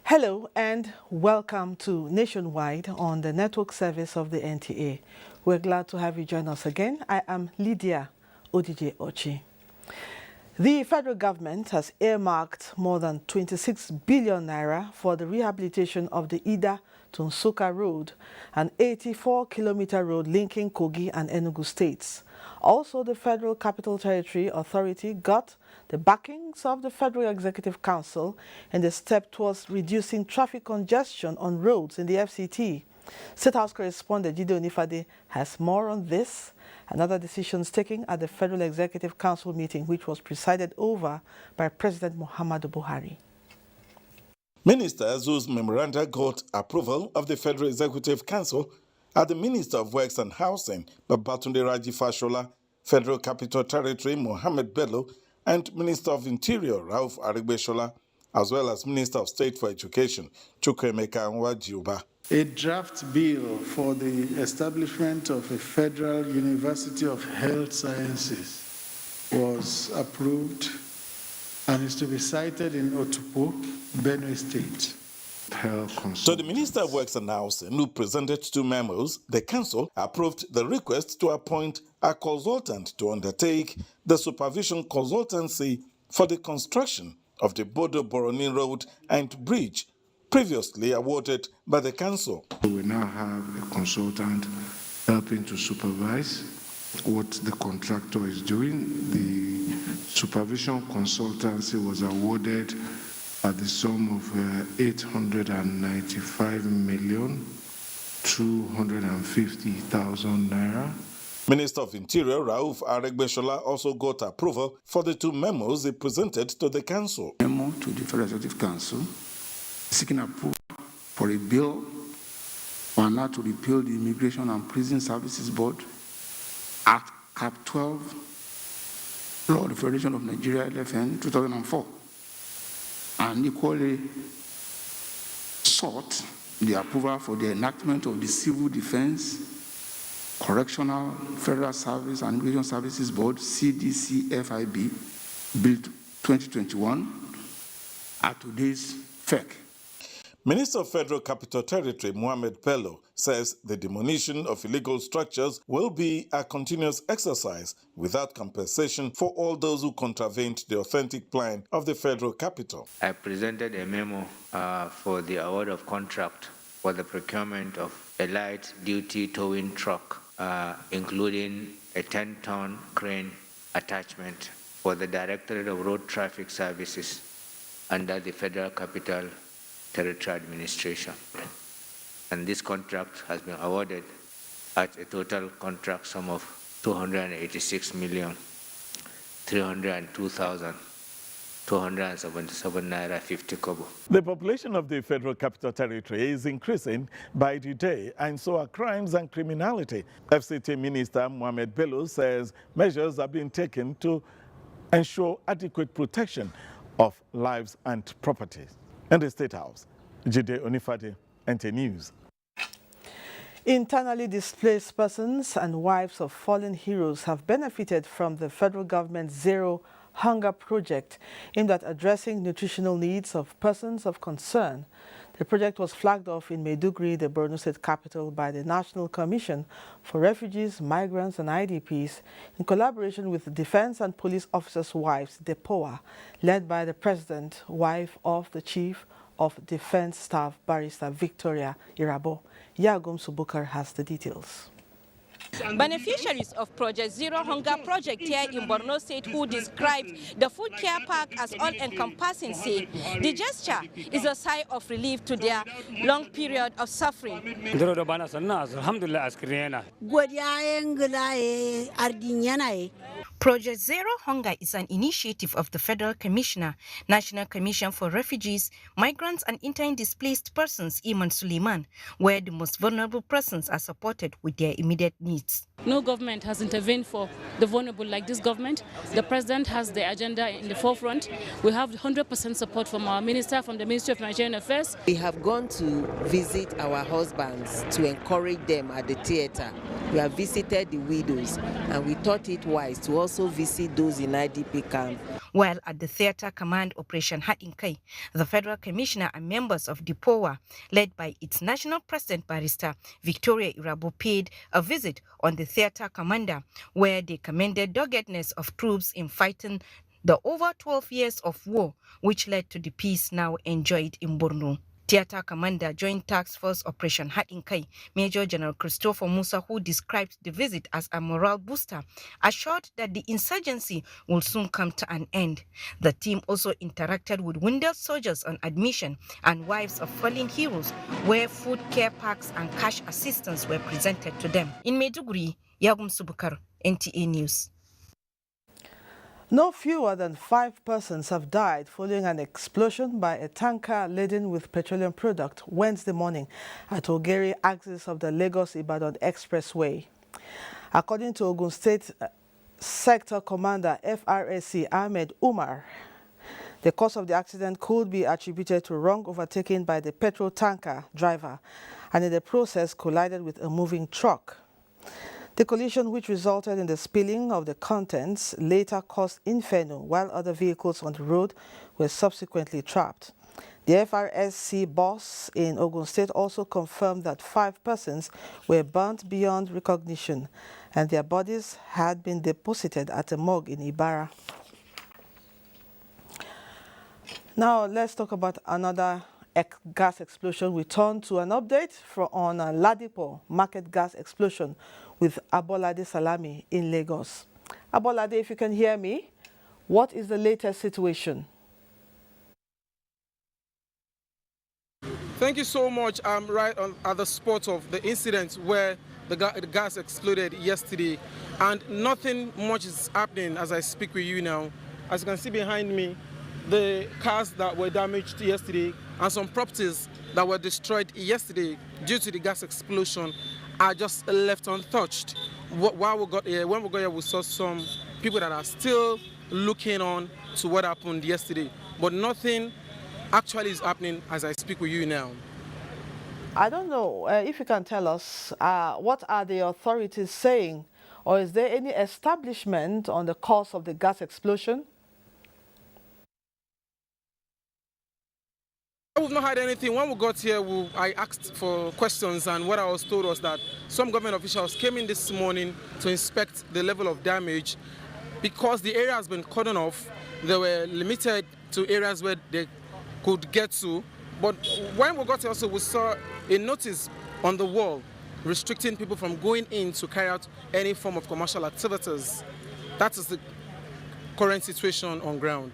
Hello and welcome to Nationwide on the network service of the NTA. We're glad to have you join us again. I am Lydia Odije Ochi. The federal government has earmarked more than 26 billion naira for the rehabilitation of the Ida to Nsukka Road, an 84-kilometer road linking Kogi and Enugu states. Also, the Federal Capital Territory Authority got the backings of the Federal Executive Council in the step towards reducing traffic congestion on roads in the FCT. State House correspondent Jide Onifade has more on this and other decisions taken at the Federal Executive Council meeting, which was presided over by President Muhammadu Buhari. Ministers whose memoranda got approval of the Federal Executive Council are the Minister of Works and Housing, Babatunde Raji Fashola, Federal Capital Territory, Mohammed Bello, and Minister of Interior, Rauf Aregbesola, as well as Minister of State for Education, Chukwuemeka Nwajiuba. A draft bill for the establishment of a Federal University of Health Sciences was approved and is to be cited in Otupo, Benue State. To the Minister of Works and Housing, who presented two memos, the Council approved the request to appoint a consultant to undertake the supervision consultancy for the construction of the Bodo-Boroni Road and Bridge, previously awarded by the Council. We now have a consultant helping to supervise what the contractor is doing. The supervision consultancy was awarded at the sum of 895,250,000 naira. Minister of Interior Rauf Aregbesola also got approval for the two memos he presented to the Council. Memo to the Federal Executive Council seeking approval for a bill on how to repeal the Immigration and Prison Services Board Act Cap 12, Law of the Federation of Nigeria, LFN, 2004. And equally sought the approval for the enactment of the Civil Defense, Correctional, Federal Service and Immigration Services Board, CDCFIB, Bill 2021, at today's FEC. Minister of Federal Capital Territory Mohammed Bello says the demolition of illegal structures will be a continuous exercise without compensation for all those who contravened the authentic plan of the federal capital. I presented a memo for the award of contract for the procurement of a light-duty towing truck, including a 10-ton crane attachment for the Directorate of Road Traffic Services under the Federal Capital Territory Administration. And this contract has been awarded at a total contract sum of 286,302,277 naira 50 kobo. The population of the Federal Capital Territory is increasing by the day, and so are crimes and criminality. FCT Minister Mohammed Bello says measures are being taken to ensure adequate protection of lives and properties. In the State House, Jide Onifade, NT News. Internally displaced persons and wives of fallen heroes have benefited from the federal government's Zero Hunger project aimed at addressing nutritional needs of persons of concern. The project was flagged off in Maiduguri, the Borno State capital, by the National Commission for Refugees, Migrants and IDPs in collaboration with the Defense and Police Officers' Wives, DEPOA, led by the President, wife of the Chief of Defense Staff, Barrister Victoria Irabo. Yagum Subukar has the details. Beneficiaries of Project Zero Hunger project here in Borno State, who described the food care park as all-encompassing, say the gesture is a sigh of relief to their long period of suffering. Project Zero Hunger is an initiative of the Federal Commissioner, National Commission for Refugees, Migrants and Internally Displaced Persons, Iman Suleiman, where the most vulnerable persons are supported with their immediate needs. states. No government has intervened for the vulnerable like this government. The president has the agenda in the forefront. We have 100% support from our minister, from the Ministry of Nigerian Affairs. We have gone to visit our husbands to encourage them at the theater. We have visited the widows, and we thought it wise to also visit those in IDP camp. While at the theater command Operation Hatinkai, the Federal Commissioner and members of the POA, led by its national president Barrister Victoria Irabo, paid a visit on the theater commander, where they commended doggedness of troops in fighting the over 12 years of war, which led to the peace now enjoyed in Borno. Theater Commander Joint Task Force Operation Hatinkai, Major General Christopher Musa, who described the visit as a morale booster, assured that the insurgency will soon come to an end. The team also interacted with wounded soldiers on admission and wives of fallen heroes, where food care packs and cash assistance were presented to them. In Maiduguri, Yagum Subukar, NTA News. No fewer than 5 persons have died following an explosion by a tanker laden with petroleum product Wednesday morning at Ogeri axis of the Lagos-Ibadan Expressway. According to Ogun State Sector Commander FRSC Ahmed Umar, the cause of the accident could be attributed to wrong overtaking by the petrol tanker driver, and in the process collided with a moving truck. The collision, which resulted in the spilling of the contents, later caused inferno, while other vehicles on the road were subsequently trapped. The FRSC boss in Ogun State also confirmed that 5 persons were burnt beyond recognition, and their bodies had been deposited at a morgue in Ibarra. Now let's talk about another gas explosion. We turn to an update on Ladipo market gas explosion with Abolade Salami in Lagos. Abolade, if you can hear me, what is the latest situation? Thank you so much. I'm right at the spot of the incident where the gas exploded yesterday, and nothing much is happening as I speak with you now. As you can see behind me, the cars that were damaged yesterday and some properties that were destroyed yesterday due to the gas explosion are just left untouched. When we got here, we saw some people that are still looking on to what happened yesterday, but nothing actually is happening as I speak with you now. I don't know if you can tell us what are the authorities saying, or is there any establishment on the cause of the gas explosion? We've not had anything. When we got here, I asked for questions, and what I was told was that some government officials came in this morning to inspect the level of damage. Because the area has been cordoned off, they were limited to areas where they could get to. But when we got here also, we saw a notice on the wall restricting people from going in to carry out any form of commercial activities. That is the current situation on ground.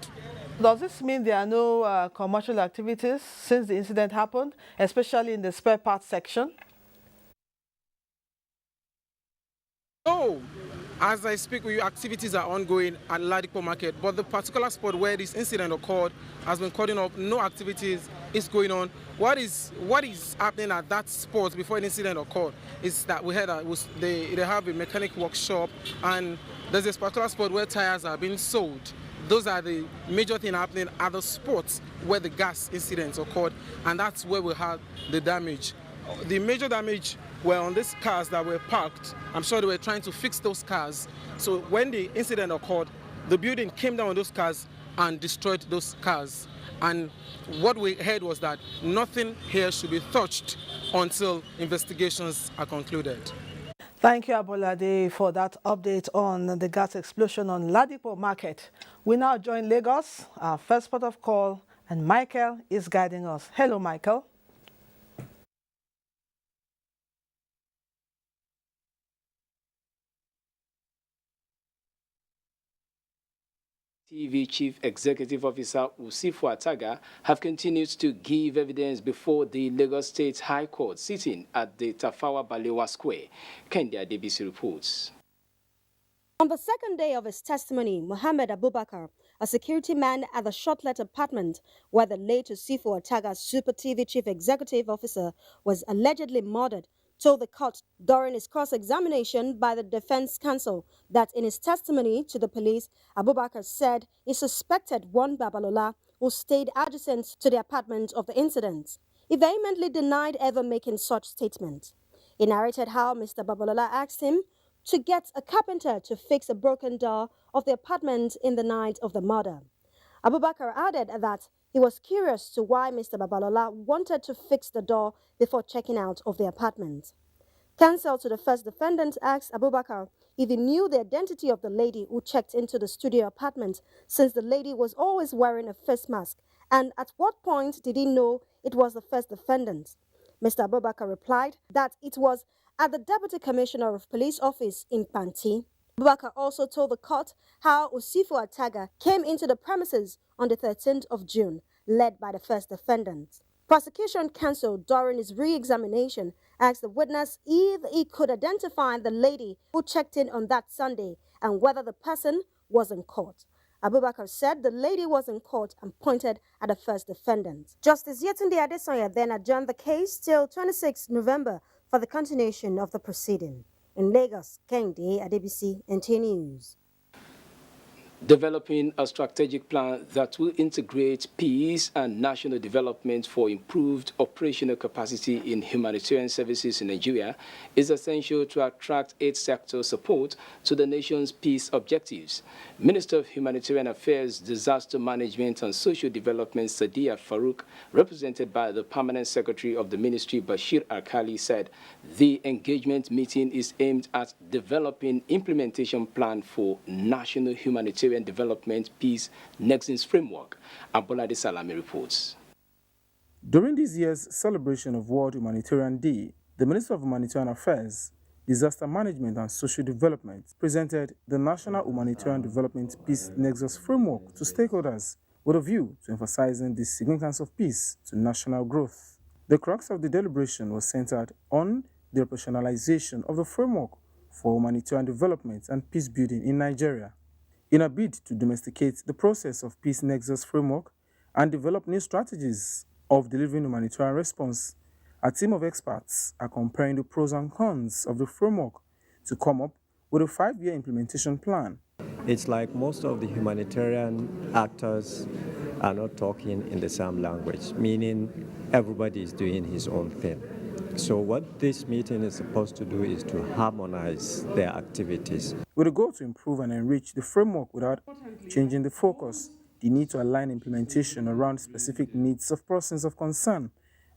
Does this mean there are no commercial activities since the incident happened, especially in the spare parts section? No. As I speak with you, activities are ongoing at Ladipo Market, but the particular spot where this incident occurred has been cordoned off. No activities is going on. What is happening at that spot before an incident occurred is that we heard that they have a mechanic workshop, and there's this particular spot where tires are being sold. Those are the major things happening at the spots where the gas incident occurred, and that's where we had the damage. The major damage were on these cars that were parked. I'm sure they were trying to fix those cars. So when the incident occurred, the building came down on those cars and destroyed those cars. And what we heard was that nothing here should be touched until investigations are concluded. Thank you, Abolade, for that update on the gas explosion on Ladipo Market. We now join Lagos, our first port of call, and Michael is guiding us. Hello, Michael. TV Chief Executive Officer Usifu Ataga have continued to give evidence before the Lagos State High Court sitting at the Tafawa Balewa Square. Kenya DBC reports. On the second day of his testimony, Mohammed Abubakar, a security man at the Shortlet apartment where the late Usifu Ataga's Super TV Chief Executive Officer was allegedly murdered, told the court during his cross-examination by the defense counsel that in his testimony to the police, Abubakar said he suspected one Babalola who stayed adjacent to the apartment of the incident. He vehemently denied ever making such statement. He narrated how Mr. Babalola asked him to get a carpenter to fix a broken door of the apartment in the night of the murder. Abubakar added that he was curious to why Mr. Babalola wanted to fix the door before checking out of the apartment. Counsel to the first defendant asked Abubakar if he knew the identity of the lady who checked into the studio apartment, since the lady was always wearing a face mask, and at what point did he know it was the first defendant. Mr. Abubakar replied that it was at the Deputy Commissioner of Police office in Panti. Abubakar also told the court how Usifu Ataga came into the premises on the 13th of June, led by the first defendant. Prosecution counsel during his re-examination asked the witness if he could identify the lady who checked in on that Sunday and whether the person was in court. Abubakar said the lady was in court and pointed at the first defendant. Justice Yetunde Adesanya then adjourned the case till 26 November for the continuation of the proceeding. In Lagos, Kehinde Adebisi, NTA News. Developing a strategic plan that will integrate peace and national development for improved operational capacity in humanitarian services in Nigeria is essential to attract aid sector support to the nation's peace objectives. Minister of Humanitarian Affairs, Disaster Management and Social Development Sadiya Farouk, represented by the Permanent Secretary of the Ministry, Bashir Alkali, said the engagement meeting is aimed at developing implementation plan for national humanitarian development peace nexus framework. Abolade Salami reports. During this year's celebration of World Humanitarian Day, the Minister of Humanitarian Affairs, Disaster Management and Social Development presented the National Humanitarian Development Peace Nexus Framework to stakeholders with a view to emphasizing the significance of peace to national growth. The crux of the deliberation was centered on the operationalization of the framework for humanitarian development and peace building in Nigeria. In a bid to domesticate the process of Peace Nexus Framework and develop new strategies of delivering humanitarian response, a team of experts are comparing the pros and cons of the framework to come up with a 5-year implementation plan. It's like most of the humanitarian actors are not talking in the same language, meaning everybody is doing his own thing. So what this meeting is supposed to do is to harmonize their activities. With a goal to improve and enrich the framework without changing the focus, the need to align implementation around specific needs of persons of concern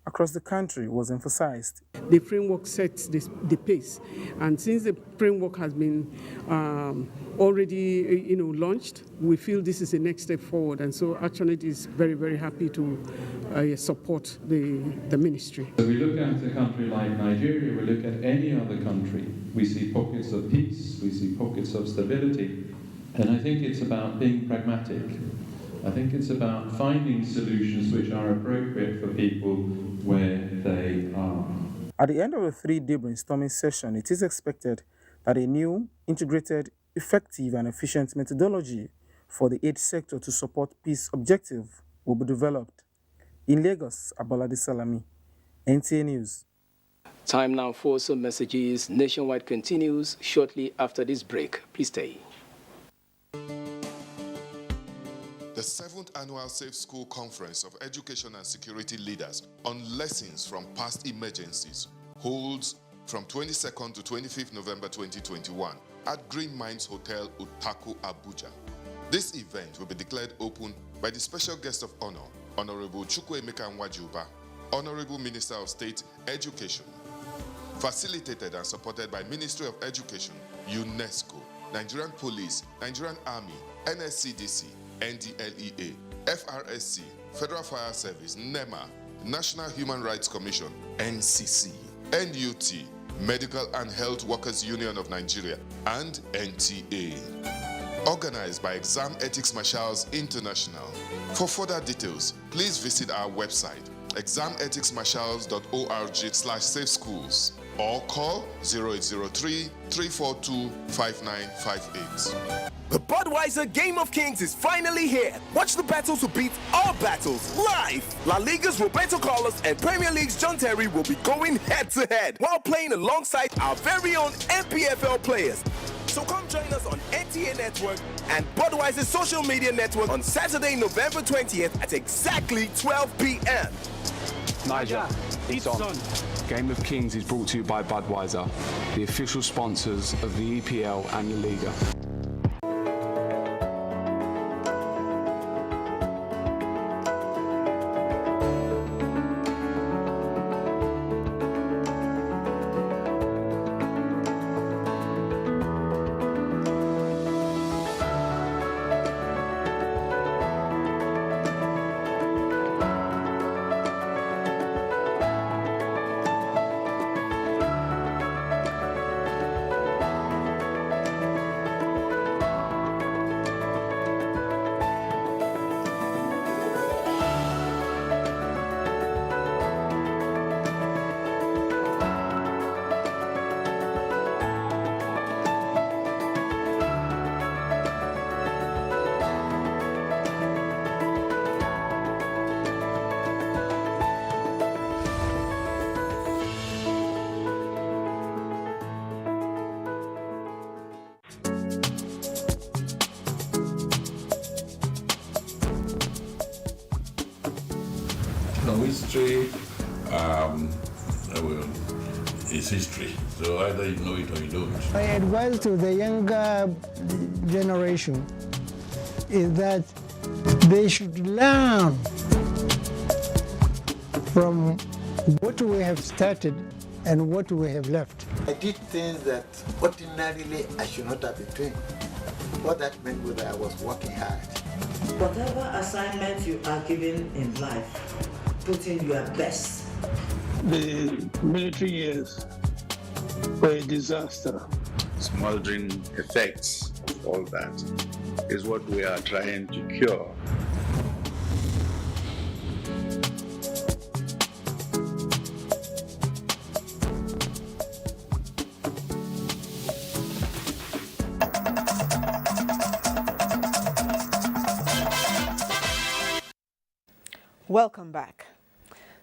across the country was emphasized. The framework sets the pace, and since the framework has been already launched, we feel this is the next step forward, and so ActionAid is very, very happy to support the ministry. So we look at a country like Nigeria, we look at any other country, we see pockets of peace, we see pockets of stability, and I think it's about being pragmatic. I think it's about finding solutions which are appropriate for people where they are. At the end of the 3-day brainstorming session, it is expected that a new, integrated, effective and efficient methodology for the aid sector to support peace objective will be developed. In Lagos, Abolade Salami, NTA News. Time now for some messages. Nationwide continues shortly after this break. Please stay. The 7th Annual Safe School Conference of Education and Security Leaders on Lessons from Past Emergencies holds from 22nd to 25th November 2021 at Green Mines Hotel, Utaku, Abuja. This event will be declared open by the special guest of honor, Honorable Chukwuemeka Nwajuba, Honorable Minister of State Education. Facilitated and supported by Ministry of Education, UNESCO, Nigerian Police, Nigerian Army, NSCDC, NDLEA, FRSC, Federal Fire Service, NEMA, National Human Rights Commission, NCC, NUT, Medical and Health Workers Union of Nigeria, and NTA. Organized by Exam Ethics Marshals International. For further details, please visit our website, examethicsmarshals.org/safeschools, or call 0803 342 5958. The Budweiser Game of Kings is finally here. Watch the battles who beat all battles live. La Liga's Roberto Carlos and Premier League's John Terry will be going head-to-head while playing alongside our very own MPFL players. So come join us on NTA Network and Budweiser's social media network on Saturday, November 20th at exactly 12 p.m. Niger, it's on. Game of Kings is brought to you by Budweiser, the official sponsors of the EPL and La Liga. History is history, so either you know it or you don't. My advice to the younger generation is that they should learn from what we have started and what we have left. I did things that ordinarily I should not have been doing. What that meant was that I was working hard. Whatever assignment you are given in life, put in your best. The military years were a disaster. Smoldering effects of all that is what we are trying to cure. Welcome back.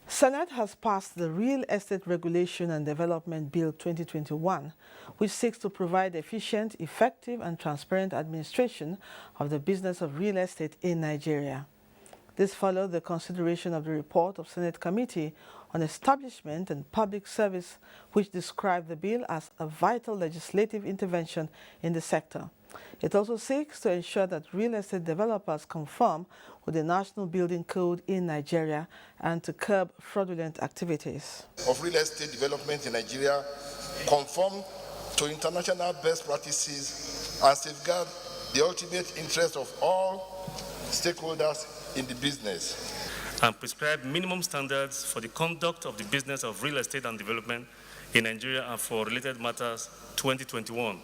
Senate has passed the Real Estate Regulation and Development Bill 2021, which seeks to provide efficient, effective, and transparent administration of the business of real estate in Nigeria. This followed the consideration of the report of Senate Committee on Establishment and Public Service, which described the bill as a vital legislative intervention in the sector. It also seeks to ensure that real estate developers conform with the National Building Code in Nigeria and to curb fraudulent activities. Of real estate development in Nigeria conform to international best practices and safeguard the ultimate interest of all stakeholders in the business. And prescribe minimum standards for the conduct of the business of real estate and development in Nigeria and for related matters 2021.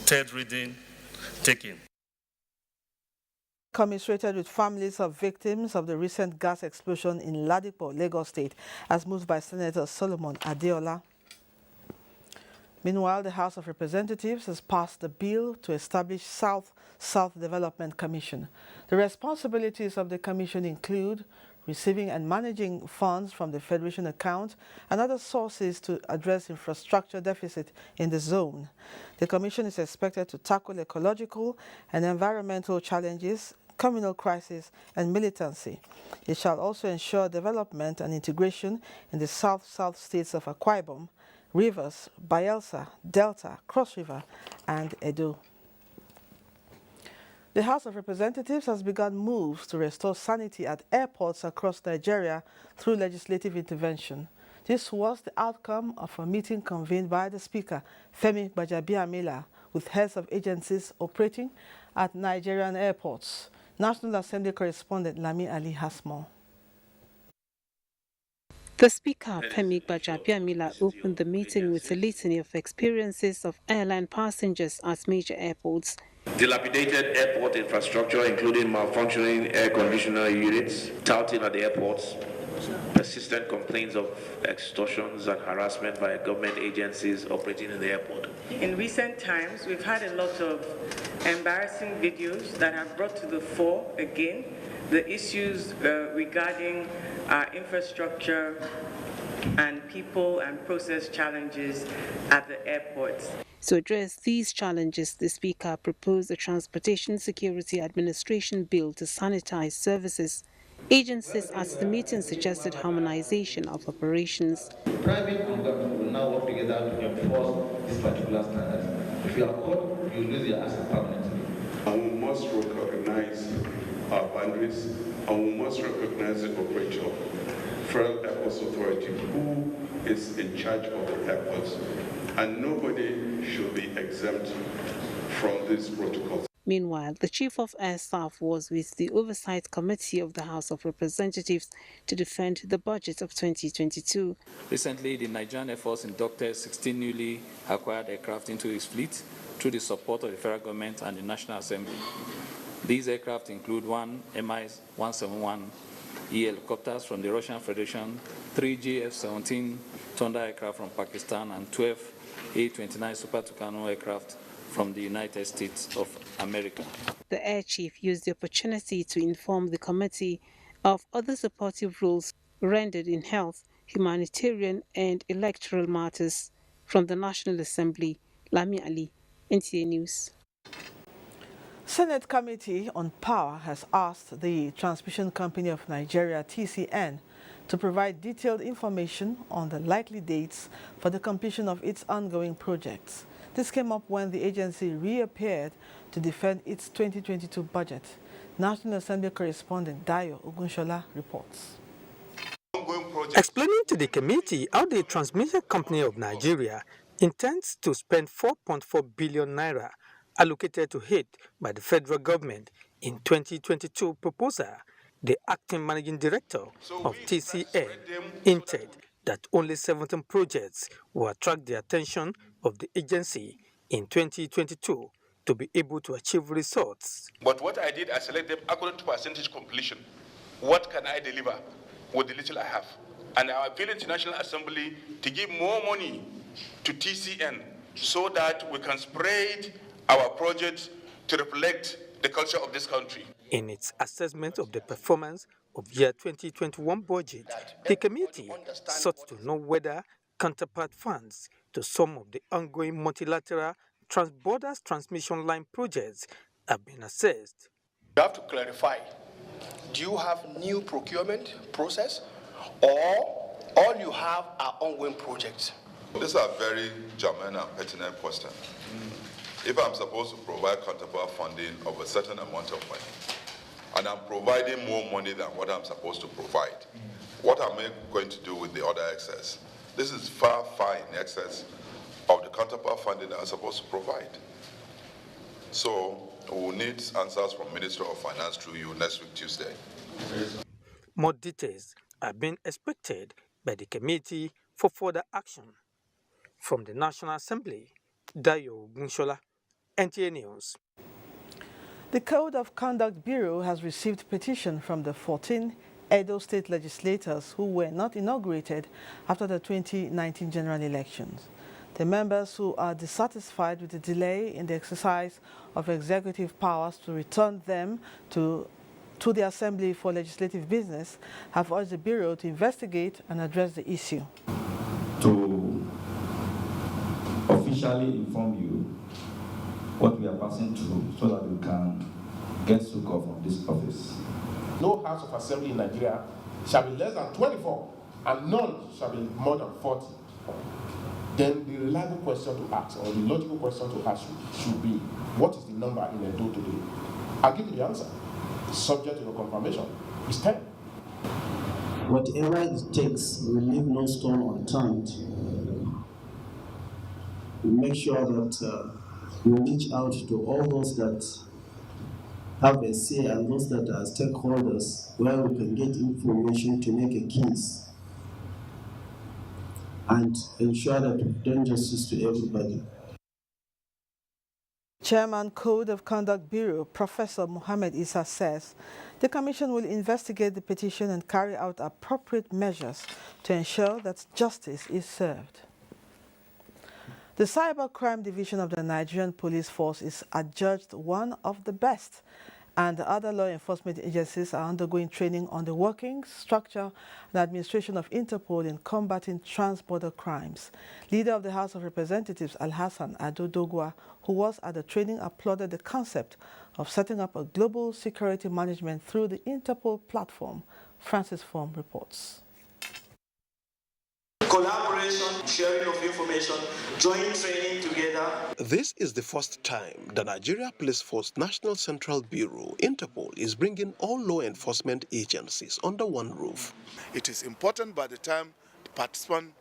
Third reading taken. Commiserated with families of victims of the recent gas explosion in Ladipo, Lagos State, as moved by Senator Solomon Adeola. Meanwhile, the House of Representatives has passed the bill to establish South-South Development Commission. The responsibilities of the commission include receiving and managing funds from the Federation account and other sources to address infrastructure deficit in the zone. The commission is expected to tackle ecological and environmental challenges, communal crisis, and militancy. It shall also ensure development and integration in the South-South states of Akwa Ibom, Rivers, Bayelsa, Delta, Cross River, and Edo. The House of Representatives has begun moves to restore sanity at airports across Nigeria through legislative intervention. This was the outcome of a meeting convened by the Speaker, Femi Gbajabiamila, with heads of agencies operating at Nigerian airports. National Assembly correspondent Lami Ali has more. The Speaker, Femi Gbajabiamila, opened the meeting with a litany of experiences of airline passengers at major airports. Dilapidated airport infrastructure, including malfunctioning air conditioner units, touting at the airports, persistent complaints of extortions and harassment by government agencies operating in the airport. In recent times, we've had a lot of embarrassing videos that have brought to the fore again the issues regarding our infrastructure and people and process challenges at the airports. To address these challenges, the Speaker proposed a Transportation Security Administration bill to sanitize services. Agencies at the meeting suggested harmonization of operations. Private and government will now work together to enforce this particular standard. If you are caught, you lose your asset permanently. And we must recognize our boundaries, and we must recognize the operator, Federal Airports Authority, who is in charge of the airports, and nobody should be exempt from these protocols. Meanwhile, the Chief of Air Staff was with the Oversight Committee of the House of Representatives to defend the budget of 2022. Recently, the Nigerian Air Force inducted 16 newly acquired aircraft into its fleet through the support of the federal government and the National Assembly. These aircraft include one Mi-171E helicopters from the Russian Federation, 3 GF-17 Thunder aircraft from Pakistan, and 12 A-29 Super Tucano aircraft from the United States of America. The Air Chief used the opportunity to inform the committee of other supportive roles rendered in health, humanitarian and electoral matters. From the National Assembly, Lami Ali, NTA News. Senate Committee on Power has asked the Transmission Company of Nigeria, TCN, to provide detailed information on the likely dates for the completion of its ongoing projects. This came up when the agency reappeared to defend its 2022 budget. National Assembly correspondent Dayo Ogunshola reports. Explaining to the committee how the Transmission Company of Nigeria intends to spend 4.4 billion naira allocated to it by the federal government in 2022 proposal, the acting managing director of TCN hinted that only 17 projects will attract the attention of the agency in 2022 to be able to achieve results. But what I did, I selected them according to percentage completion. What can I deliver with the little I have? And I appeal to National Assembly to give more money to TCN so that we can spread our projects to reflect the culture of this country. In its assessment of the performance of year 2021 budget, the committee sought to know whether counterpart funds to some of the ongoing multilateral transborder transmission line projects have been assessed. You have to clarify, do you have new procurement process or all you have are ongoing projects? These are very germane and pertinent questions. If I'm supposed to provide counterpart funding of a certain amount of money, and I'm providing more money than what I'm supposed to provide, what am I going to do with the other excess? This is far, far in excess of the counterpart funding that I'm supposed to provide. So we'll need answers from Minister of Finance through you next week, Tuesday. More details are being expected by the committee for further action. From the National Assembly, Dayo Ogunshola, NTA News. The Code of Conduct Bureau has received petition from the 14 Edo State legislators who were not inaugurated after the 2019 general elections. The members who are dissatisfied with the delay in the exercise of executive powers to return them to the Assembly for legislative business have urged the Bureau to investigate and address the issue. To officially inform you what we are passing through so that we can get succor from this office. No House of Assembly in Nigeria shall be less than 24 and none shall be more than 40. Then the reliable question to ask, or the logical question to ask should be, what is the number in Edo today? I'll give you the answer. Subject to your confirmation. It's 10. Whatever it takes, we leave no stone unturned. We make sure that we reach out to all those that have a say and those that are stakeholders where we can get information to make a case and ensure that we've done justice to everybody. Chairman Code of Conduct Bureau, Professor Mohammed Issa, says the Commission will investigate the petition and carry out appropriate measures to ensure that justice is served. The Cybercrime Division of the Nigerian Police Force is adjudged one of the best, and the other law enforcement agencies are undergoing training on the working, structure, and administration of Interpol in combating trans-border crimes. Leader of the House of Representatives, Alhassan Adodogwa, who was at the training, applauded the concept of setting up a global security management through the Interpol platform. Francis Form reports. Collaboration, sharing of information, joint training together. This is the first time the Nigeria Police Force National Central Bureau, Interpol, is bringing all law enforcement agencies under one roof. It is important by the time the participants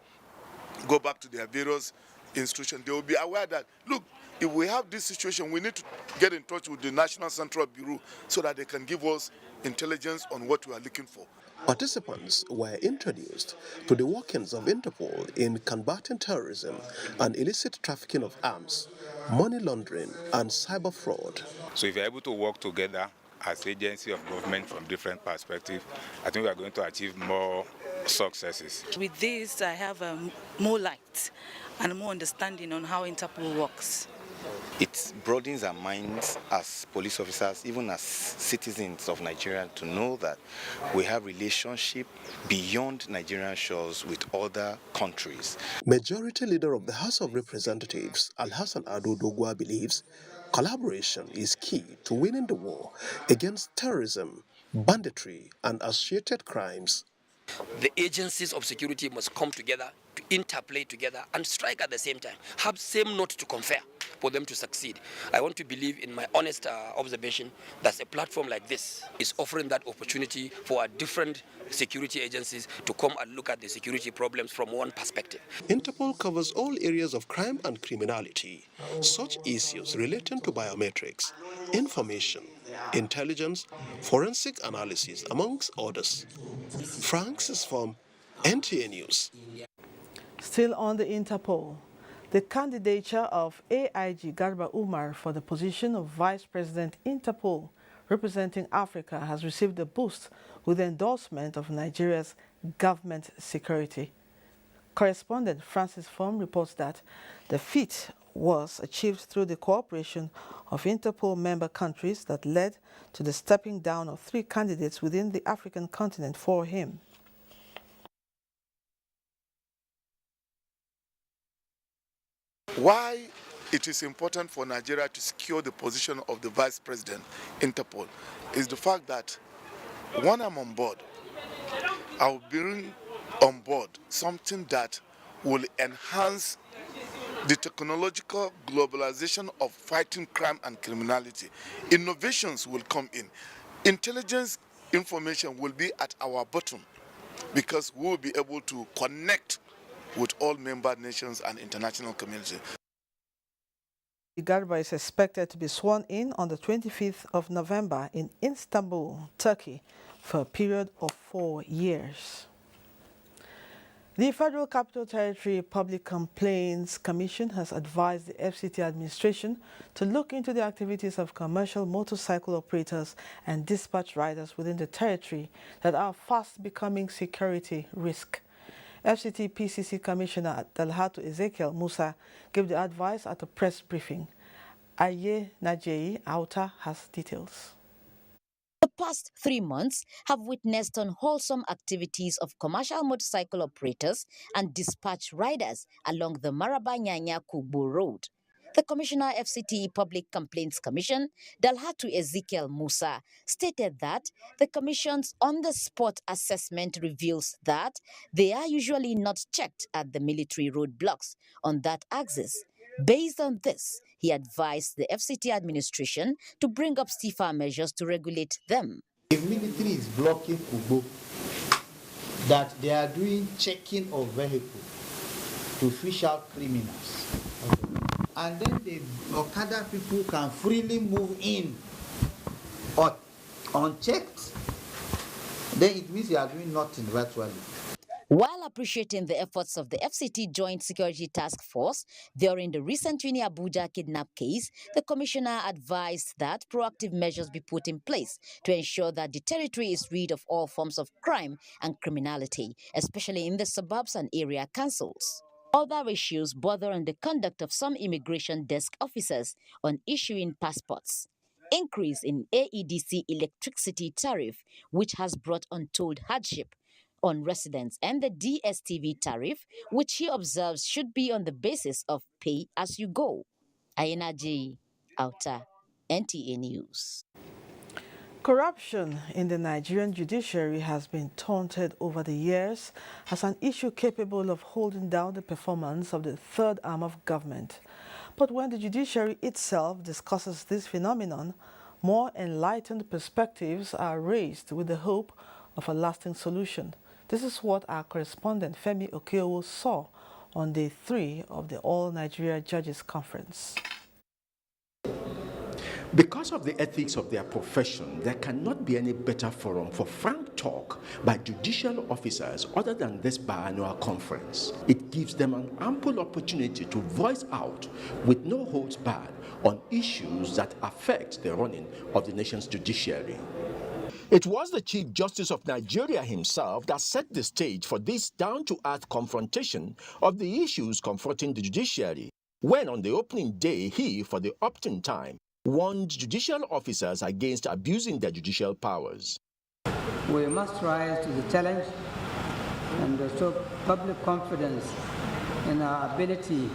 go back to their various institutions, they will be aware that, look, if we have this situation, we need to get in touch with the National Central Bureau so that they can give us intelligence on what we are looking for. Participants were introduced to the workings of Interpol in combating terrorism and illicit trafficking of arms, money laundering, and cyber fraud. So if you're able to work together as agency of government from different perspectives, I think we are going to achieve more successes. With this, I have more light and more understanding on how Interpol works. It broadens our minds as police officers, even as citizens of Nigeria, to know that we have relationship beyond Nigerian shores with other countries. Majority Leader of the House of Representatives, Alhassan Adodogwa, believes collaboration is key to winning the war against terrorism, banditry, and associated crimes. The agencies of security must come together, to interplay together, and strike at the same time. Have same note to confer for them to succeed. I want to believe, in my honest observation, that a platform like this is offering that opportunity for our different security agencies to come and look at the security problems from one perspective. Interpol covers all areas of crime and criminality, such issues relating to biometrics, information, intelligence, forensic analysis, amongst others. Francis from NTA News. Still on the Interpol, the candidature of AIG Garba Umar for the position of Vice President Interpol representing Africa has received a boost with the endorsement of Nigeria's government security. Correspondent Francis Form reports that the feat was achieved through the cooperation of Interpol member countries that led to the stepping down of 3 candidates within the African continent for him. Why it is important for Nigeria to secure the position of the Vice President, Interpol, is the fact that when I'm on board, I will bring on board something that will enhance the technological globalization of fighting crime and criminality. Innovations will come in. Intelligence information will be at our bottom because we will be able to connect with all member nations and international community. Garba is expected to be sworn in on the 25th of November in Istanbul, Turkey, for a period of 4 years. The Federal Capital Territory Public Complaints Commission has advised the FCT administration to look into the activities of commercial motorcycle operators and dispatch riders within the territory that are fast becoming security risk. FCT PCC Commissioner Dalhatu Ezekiel Musa gave the advice at a press briefing. Aye Najei Auta has details. The past 3 months have witnessed unwholesome activities of commercial motorcycle operators and dispatch riders along the Maraba-Nyanya-Kugbo Road. The Commissioner FCT Public Complaints Commission, Dalhatu Ezekiel Musa, stated that the Commission's on-the-spot assessment reveals that they are usually not checked at the military roadblocks on that axis. Based on this, he advised the FCT administration to bring up stiffer measures to regulate them. If military is blocking Kugbo, that they are doing checking of vehicles to fish out criminals. And then the Okada people can freely move in unchecked, then it means you are doing nothing virtually. While appreciating the efforts of the FCT Joint Security Task Force during the recent Uni Abuja kidnap case, the commissioner advised that proactive measures be put in place to ensure that the territory is rid of all forms of crime and criminality, especially in the suburbs and area councils. Other issues border on the conduct of some immigration desk officers on issuing passports, increase in AEDC electricity tariff, which has brought untold hardship on residents, and the DSTV tariff, which he observes should be on the basis of pay as you go. Aina J. Outa, NTA News. Corruption in the Nigerian judiciary has been taunted over the years as an issue capable of holding down the performance of the third arm of government. But when the judiciary itself discusses this phenomenon, more enlightened perspectives are raised with the hope of a lasting solution. This is what our correspondent Femi Okeowo saw on day 3 of the All Nigeria Judges Conference. Because of the ethics of their profession, there cannot be any better forum for frank talk by judicial officers other than this biannual conference. It gives them an ample opportunity to voice out with no holds barred on issues that affect the running of the nation's judiciary. It was the Chief Justice of Nigeria himself that set the stage for this down-to-earth confrontation of the issues confronting the judiciary, when on the opening day he, for the opting time, warned judicial officers against abusing their judicial powers. We must rise to the challenge and restore public confidence in our ability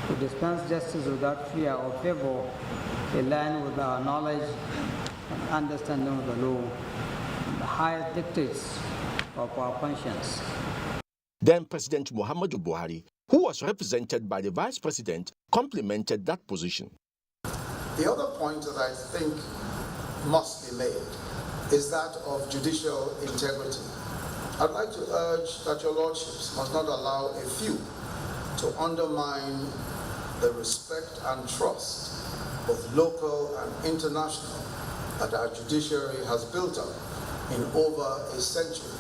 to dispense justice without fear or favor, in line with our knowledge and understanding of the law and the highest dictates of our conscience. Then President Muhammadu Buhari, who was represented by the Vice President, complimented that position. The other point that I think must be made is that of judicial integrity. I'd like to urge that your lordships must not allow a few to undermine the respect and trust, both local and international, that our judiciary has built up in over a century.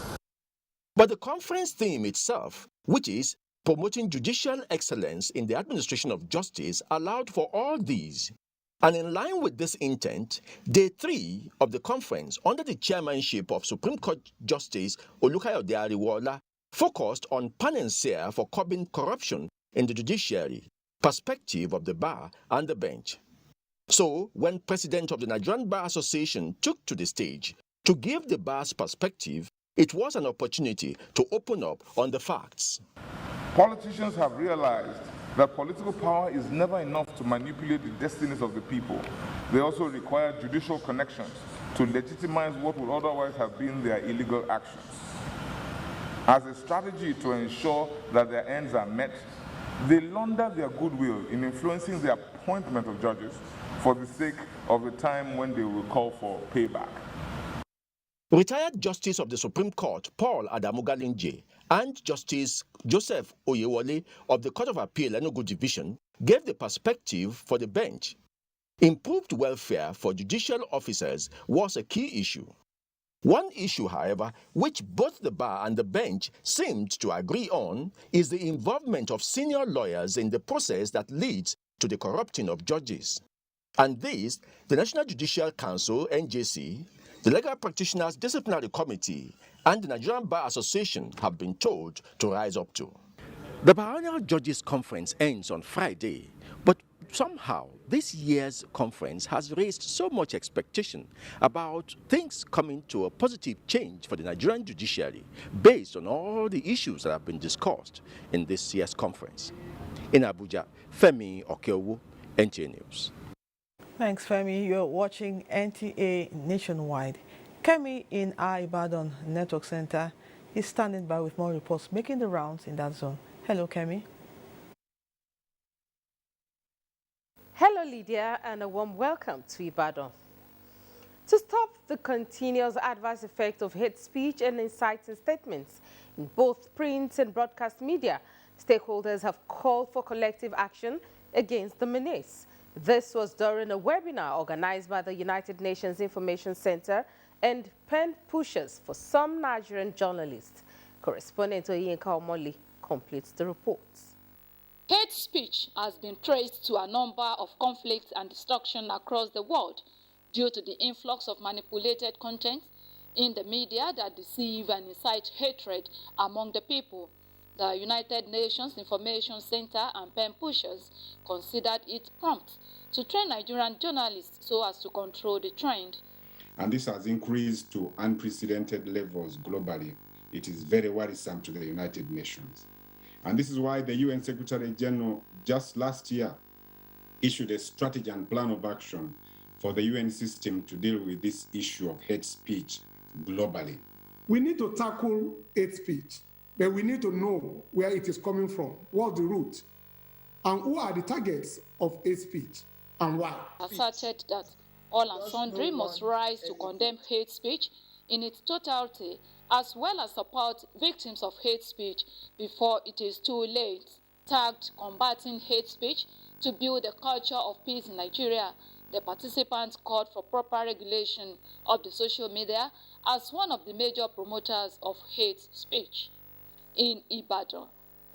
But the conference theme itself, which is promoting judicial excellence in the administration of justice, allowed for all these. And in line with this intent, day 3 of the conference, under the chairmanship of Supreme Court Justice Olukayode Ariwola, focused on panacea for curbing corruption in the judiciary, perspective of the bar and the bench. So, when President of the Nigerian Bar Association took to the stage to give the bar's perspective, it was an opportunity to open up on the facts. Politicians have realized that political power is never enough to manipulate the destinies of the people. They also require judicial connections to legitimize what would otherwise have been their illegal actions. As a strategy to ensure that their ends are met, they launder their goodwill in influencing the appointment of judges for the sake of a time when they will call for payback. Retired Justice of the Supreme Court Paul Adamu Galinje and Justice Joseph Oyewole of the Court of Appeal Enugu Division gave the perspective for the bench. Improved welfare for judicial officers was a key issue. One issue, however, which both the bar and the bench seemed to agree on, is the involvement of senior lawyers in the process that leads to the corrupting of judges. And this, the National Judicial Council, NJC, the Legal Practitioners Disciplinary Committee, and the Nigerian Bar Association have been told to rise up to. The Biennial Judges Conference ends on Friday, but somehow this year's conference has raised so much expectation about things coming to a positive change for the Nigerian judiciary based on all the issues that have been discussed in this year's conference. In Abuja, Femi Okeowo, NTA News. Thanks, Femi. You're watching NTA Nationwide. Kemi in our Ibadan Network Center is standing by with more reports making the rounds in that zone. Hello, Kemi. Hello, Lydia, and a warm welcome to Ibadan. To stop the continuous adverse effect of hate speech and inciting statements in both print and broadcast media, stakeholders have called for collective action against the menace. This was during a webinar organized by the United Nations Information Center and pen pushers for some Nigerian journalists. Correspondent Oyinka Omole completes the report. Hate speech has been traced to a number of conflicts and destruction across the world due to the influx of manipulated content in the media that deceive and incite hatred among the people. The United Nations Information Center and pen pushers considered it prompt to train Nigerian journalists so as to control the trend. And this has increased to unprecedented levels globally. It is very worrisome to the United Nations. And this is why the UN Secretary General just last year issued a strategy and plan of action for the UN system to deal with this issue of hate speech globally. We need to tackle hate speech, but we need to know where it is coming from, what's the root, and who are the targets of hate speech and why. Asserted that all and sundry must rise to condemn hate speech in its totality, as well as support victims of hate speech before it is too late. Tagged Combating Hate Speech to build a culture of peace in Nigeria, the participants called for proper regulation of the social media as one of the major promoters of hate speech. In Ibadan,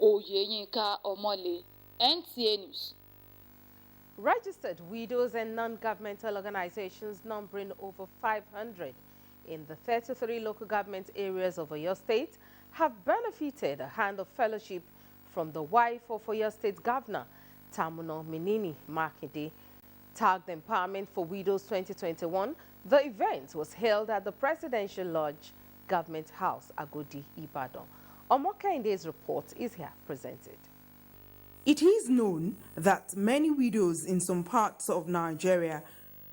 Oyeyinka Omole, NTA News. Registered widows and non-governmental organizations numbering over 500 in the 33 local government areas of Oyo State have benefited a hand of fellowship from the wife of Oyo State Governor, Tamuno Minini Makinde. Tagged Empowerment for Widows 2021, the event was held at the Presidential Lodge, Government House, Agodi, Ibadan. Omokende's report is here presented. It is known that many widows in some parts of Nigeria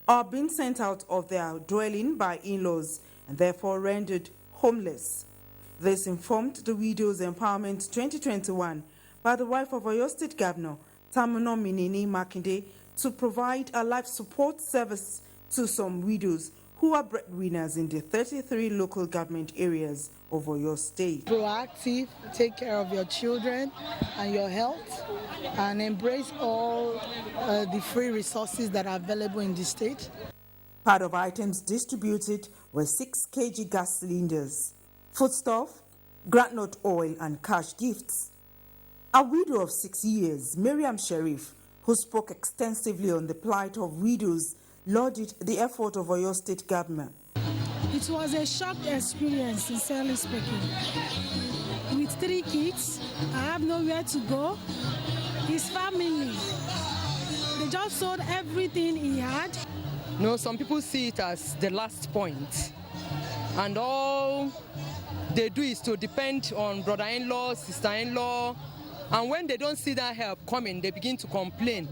are being sent out of their dwelling by in-laws and therefore rendered homeless. This informed the Widows Empowerment 2021 by the wife of Oyo State Governor, Tamuno Minini Makinde, to provide a life support service to some widows who are breadwinners in the 33 local government areas of Oyo State. Proactive, take care of your children and your health, and embrace all the free resources that are available in the state. Part of items distributed were 6 kg gas cylinders, foodstuff, groundnut oil, and cash gifts. A widow of 6 years, Miriam Sharif, who spoke extensively on the plight of widows, lauded the effort of Oyo State government. It was a shock experience, sincerely speaking. With 3 kids, I have nowhere to go. His family, they just sold everything he had. No, some people see it as the last point, and all they do is to depend on brother-in-law, sister-in-law, and when they don't see that help coming, they begin to complain,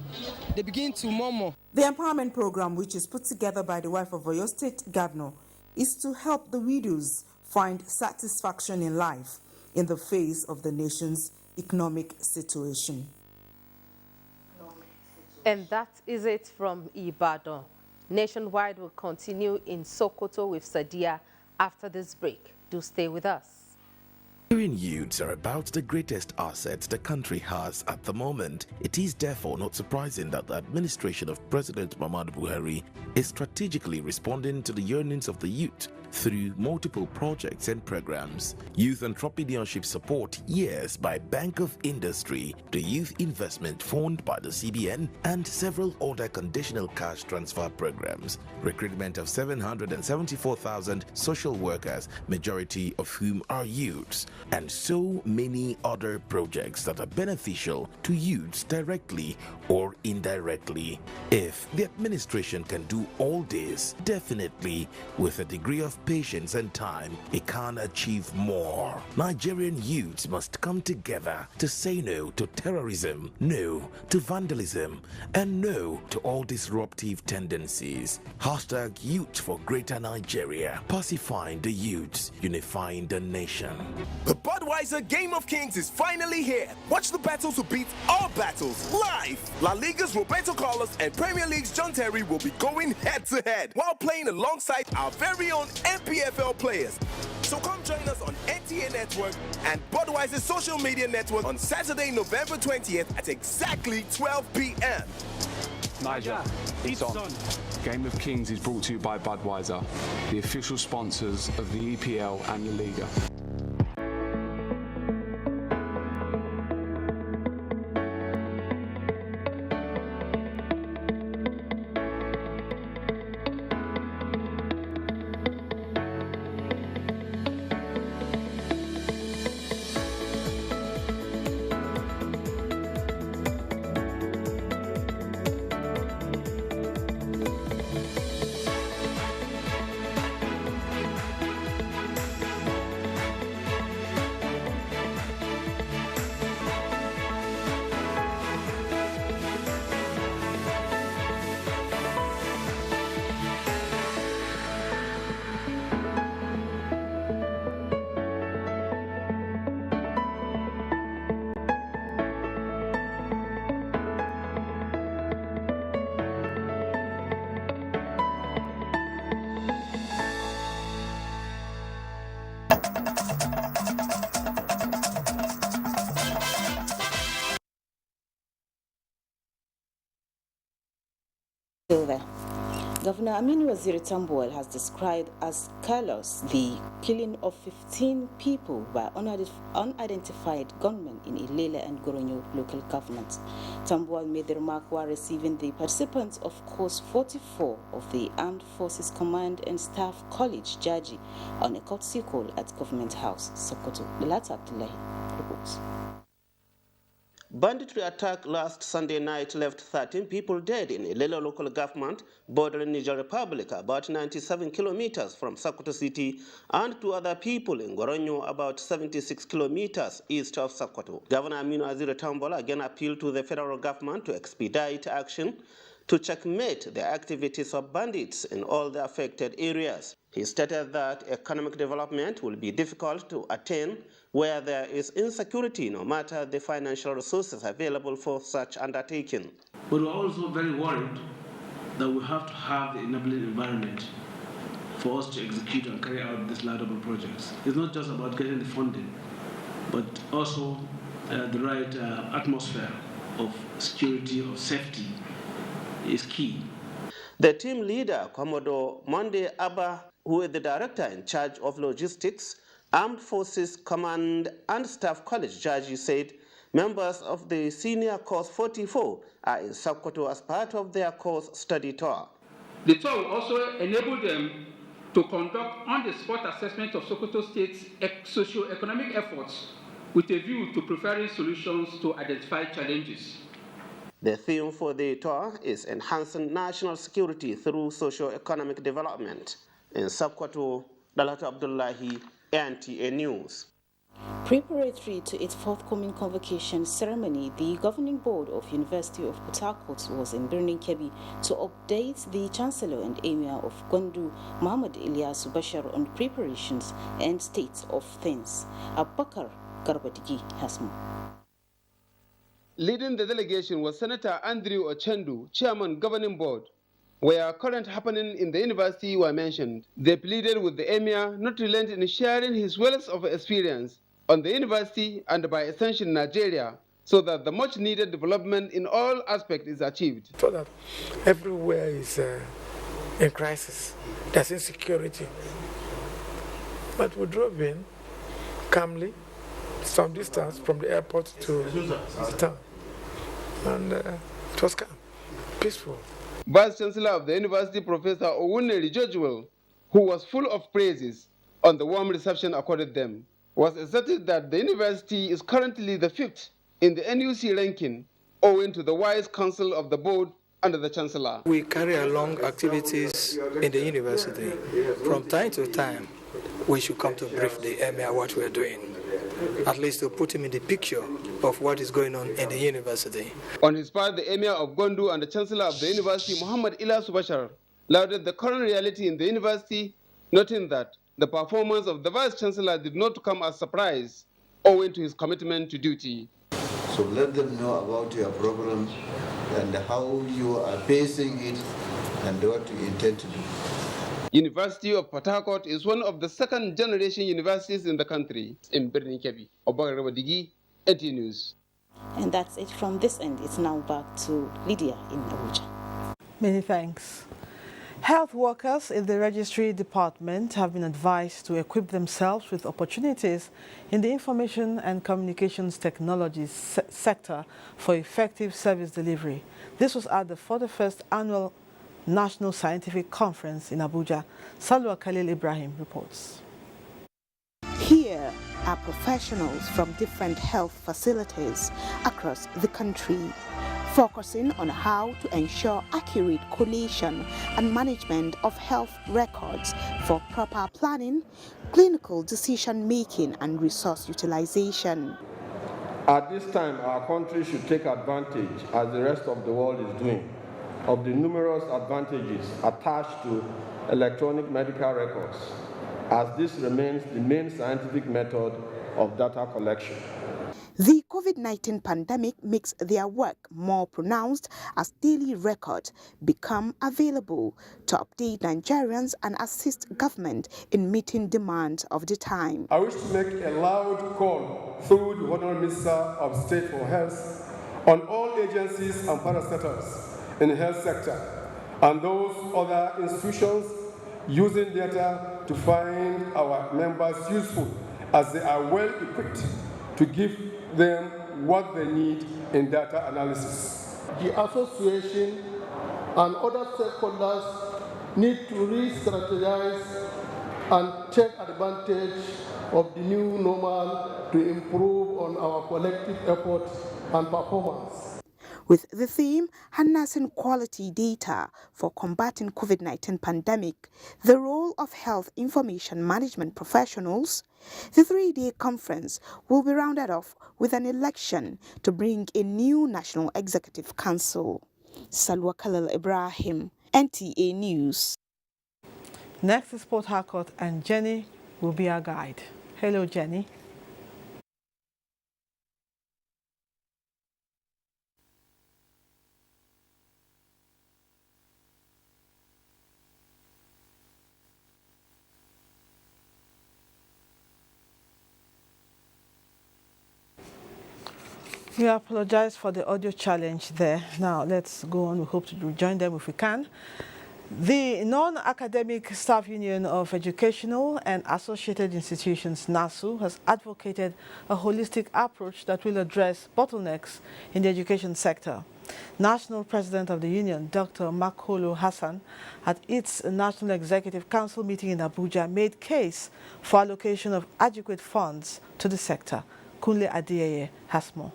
they begin to murmur. The empowerment program, which is put together by the wife of Oyo State Governor, is to help the widows find satisfaction in life in the face of the nation's economic situation. And that is it from Ibadan. Nationwide will continue in Sokoto with Sadia after this break. Do stay with us. Nigerian youths are about the greatest assets the country has at the moment. It is therefore not surprising that the administration of President Muhammadu Buhari is strategically responding to the yearnings of the youth through multiple projects and programs. Youth entrepreneurship support years by Bank of Industry, the Youth Investment Fund by the CBN, and several other conditional cash transfer programs. Recruitment of 774,000 social workers, majority of whom are youths, and so many other projects that are beneficial to youths directly or indirectly. If the administration can do all this, definitely with a degree of patience and time, it can achieve more. Nigerian youths must come together to say no to terrorism, no to vandalism, and no to all disruptive tendencies. Hashtag Youth for Greater Nigeria. Pacifying the youths, unifying the nation. The Budweiser Game of Kings is finally here. Watch the battles to beat all battles live. La Liga's Roberto Carlos and Premier League's John Terry will be going head to head while playing alongside our very own MPFL players. So come join us on NTA Network and Budweiser's social media network on Saturday, November 20th at exactly 12 p.m. Niger, it's on. Game of Kings is brought to you by Budweiser, the official sponsors of the EPL and La Liga. Still there. Governor Aminu Waziri Tambuwal has described as callous the killing of 15 people by unidentified gunmen in Ilele and Goronyo local governments. Tambuwal made the remark while receiving the participants of Course 44 of the Armed Forces Command and Staff College, Jaji, on a courtesy call at Government House, Sokoto. Lalata Abdullahi reports. Banditry attack last Sunday night left 13 people dead in Ilele local government bordering Niger Republic, about 97 kilometers from Sokoto city, and 2 other people in Goronyo, about 76 kilometers east of Sokoto. Governor Aminu Waziri Tambuwal again appealed to the federal government to expedite action to checkmate the activities of bandits in all the affected areas. He stated that economic development will be difficult to attain where there is insecurity, no matter the financial resources available for such undertaking. But we're also very worried that we have to have the enabling environment for us to execute and carry out these laudable projects. It's not just about getting the funding, but also the right atmosphere of security, of safety is key. The team leader, Commodore Monday Abba, who is the director in charge of logistics, Armed Forces Command and Staff College, Jaji, said members of the Senior Course 44 are in Sokoto as part of their course study tour. The tour will also enable them to conduct on-the-spot assessment of Sokoto State's socio-economic efforts with a view to preferring solutions to identify challenges. The theme for the tour is enhancing national security through socio-economic development. In Sokoto, Dalata Abdullahi, NTA News. Preparatory to its forthcoming convocation ceremony, the Governing Board of University of Port Harcourt was in Birnin Kebbi to update the Chancellor and Emir of Gondu, Muhammad Ilyasu Bashar, on preparations and state of things. Abubakar Garbadigi has more. Leading the delegation was Senator Andrew Ochendu, Chairman Governing Board. Where current happening in the university were mentioned, they pleaded with the Emir not to relent in sharing his wealth of experience on the university and by extension Nigeria, so that the much needed development in all aspects is achieved. So that everywhere is in crisis, there's insecurity. But we drove in calmly, some distance from the airport to the town, and it was calm, peaceful. Vice Chancellor of the University, Professor Owuneri Georgewell, who was full of praises on the warm reception accorded them, was asserted that the university is currently the 5th in the NUC ranking, owing to the wise counsel of the board under the Chancellor. We carry along activities in the university. From time to time, we should come to brief the Emir what we're doing, at least to put him in the picture of what is going on in the university. On his part, the Emir of Gondu and the Chancellor of the University, Muhammad Ilyasu Bashar, lauded the current reality in the university, noting that the performance of the Vice Chancellor did not come as a surprise, owing to his commitment to duty. So let them know about your program and how you are facing it and what you intend to do. University of Port Harcourt is one of the second-generation universities in the country. In Birnin Kebbi, Obagara Wadigi, NT News. And that's it from this end. It's now back to Lydia in Abuja. Many thanks. Health workers in the registry department have been advised to equip themselves with opportunities in the information and communications technologies sector for effective service delivery. This was at the 41st Annual National Scientific Conference in Abuja. Salwa Khalil Ibrahim reports. Here are professionals from different health facilities across the country, focusing on how to ensure accurate collation and management of health records for proper planning, clinical decision-making and resource utilization. At this time, our country should take advantage, as the rest of the world is doing, of the numerous advantages attached to electronic medical records, as this remains the main scientific method of data collection. The COVID-19 pandemic makes their work more pronounced as daily records become available to update Nigerians and assist government in meeting demands of the time. I wish to make a loud call through the Honorable Minister of State for Health on all agencies and parastatals in the health sector and those other institutions using data to find our members useful, as they are well equipped to give them what they need in data analysis. The association and other stakeholders need to re-strategize and take advantage of the new normal to improve on our collective efforts and performance. With the theme Harnessing Quality Data for Combating COVID-19 Pandemic, the role of health information management professionals, the three-day conference will be rounded off with an election to bring a new National Executive Council. Salwa Khalil Ibrahim, NTA News. Next is Port Harcourt, and Jenny will be our guide. Hello, Jenny. We apologize for the audio challenge there. Now let's go on. We hope to rejoin them if we can. The Non-Academic Staff Union of Educational and Associated Institutions, NASU, has advocated a holistic approach that will address bottlenecks in the education sector. National President of the Union, Dr. Makolo Hassan, at its National Executive Council meeting in Abuja, made case for allocation of adequate funds to the sector. Kunle Adeyeye has more.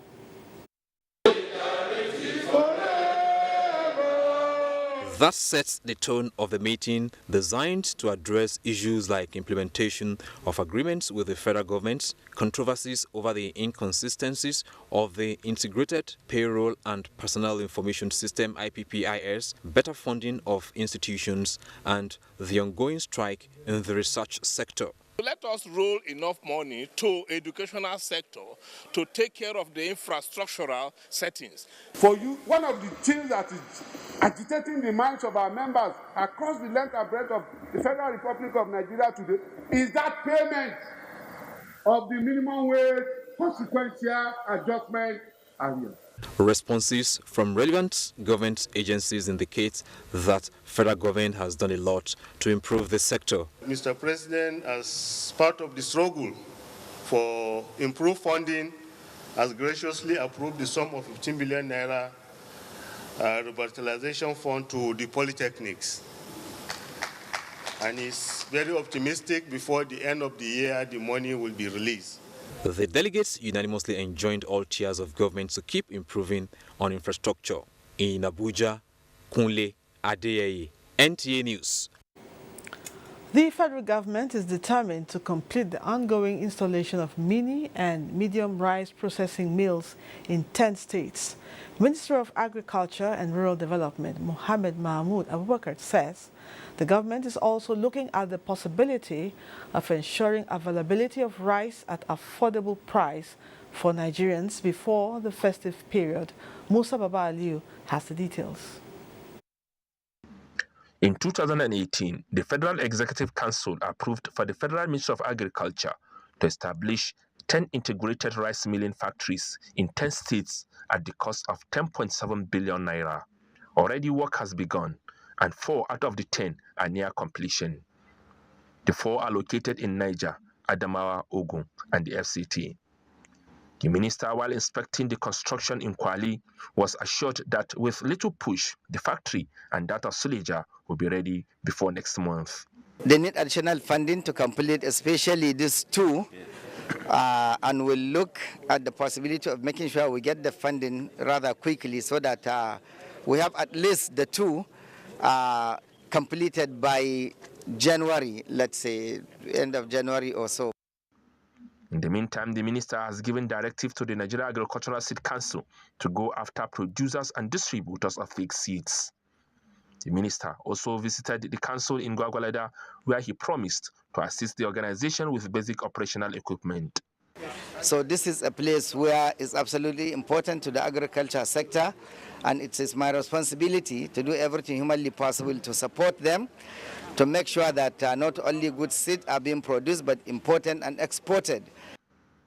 That sets the tone of the meeting, designed to address issues like implementation of agreements with the federal government, controversies over the inconsistencies of the Integrated Payroll and Personnel Information System (IPPIS), better funding of institutions, and the ongoing strike in the research sector. Let us roll enough money to educational sector to take care of the infrastructural settings. For you, one of the things that is agitating the minds of our members across the length and breadth of the Federal Republic of Nigeria today is that payment of the minimum wage consequential adjustment area. Responses from relevant government agencies indicate that federal government has done a lot to improve the sector. Mr. President, as part of the struggle for improved funding, has graciously approved the sum of 15 billion naira revitalization fund to the polytechnics. And is very optimistic before the end of the year the money will be released. The delegates unanimously enjoined all tiers of government to keep improving on infrastructure. In Abuja, Kunle Adeyeye, NTA News. The federal government is determined to complete the ongoing installation of mini and medium rice processing mills in 10 states. Minister of Agriculture and Rural Development, Mohammed Mahmoud Abubakar, says the government is also looking at the possibility of ensuring availability of rice at affordable price for Nigerians before the festive period. Musa Baba Aliu has the details. In 2018, the Federal Executive Council approved for the Federal Ministry of Agriculture to establish 10 integrated rice milling factories in 10 states at the cost of 10.7 billion naira. Already work has begun, and 4 out of the 10 are near completion. The 4 are located in Niger, Adamawa, Ogun, and the FCT. The minister, while inspecting the construction in Kwali, was assured that with little push, the factory and that of Suleja will be ready before next month. They need additional funding to complete, especially these 2, and we'll look at the possibility of making sure we get the funding rather quickly so that we have at least the 2 completed by January, let's say, end of January or so. In the meantime, the minister has given directive to the Nigeria Agricultural Seed Council to go after producers and distributors of fake seeds. The minister also visited the council in Gwagwalada, where he promised to assist the organization with basic operational equipment. So this is a place where it's absolutely important to the agriculture sector, and it is my responsibility to do everything humanly possible to support them, to make sure that not only good seeds are being produced, but imported and exported.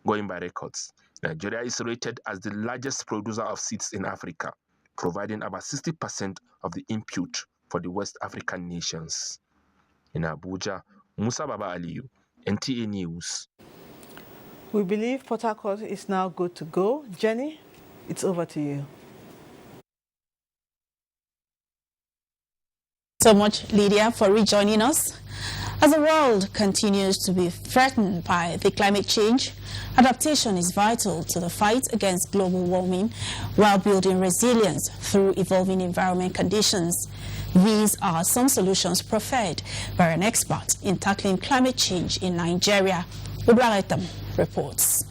Going by records, Nigeria is rated as the largest producer of seeds in Africa, providing about 60% of the input for the West African nations. In Abuja, Musa Baba Aliyu, NTA News. We believe Port Harcourt is now good to go. Jenny, it's over to you. So much, Lydia, for rejoining us. As the world continues to be threatened by the climate change, adaptation is vital to the fight against global warming while building resilience through evolving environment conditions. These are some solutions preferred by an expert in tackling climate change in Nigeria. Ubrahim reports.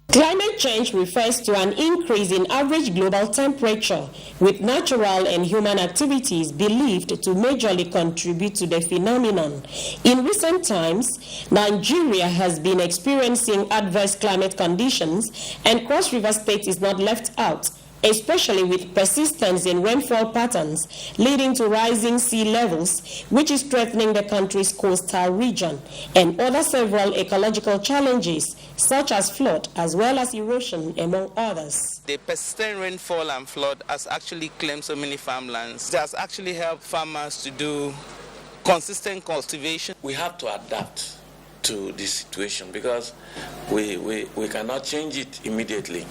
Climate change refers to an increase in average global temperature, with natural and human activities believed to majorly contribute to the phenomenon. In recent times, Nigeria has been experiencing adverse climate conditions, and Cross River State is not left out, especially with persistence in rainfall patterns leading to rising sea levels, which is threatening the country's coastal region, and other several ecological challenges, such as flood as well as erosion, among others. The persistent rainfall and flood has actually claimed so many farmlands. It has actually helped farmers to do consistent cultivation. We have to adapt to this situation because we cannot change it immediately.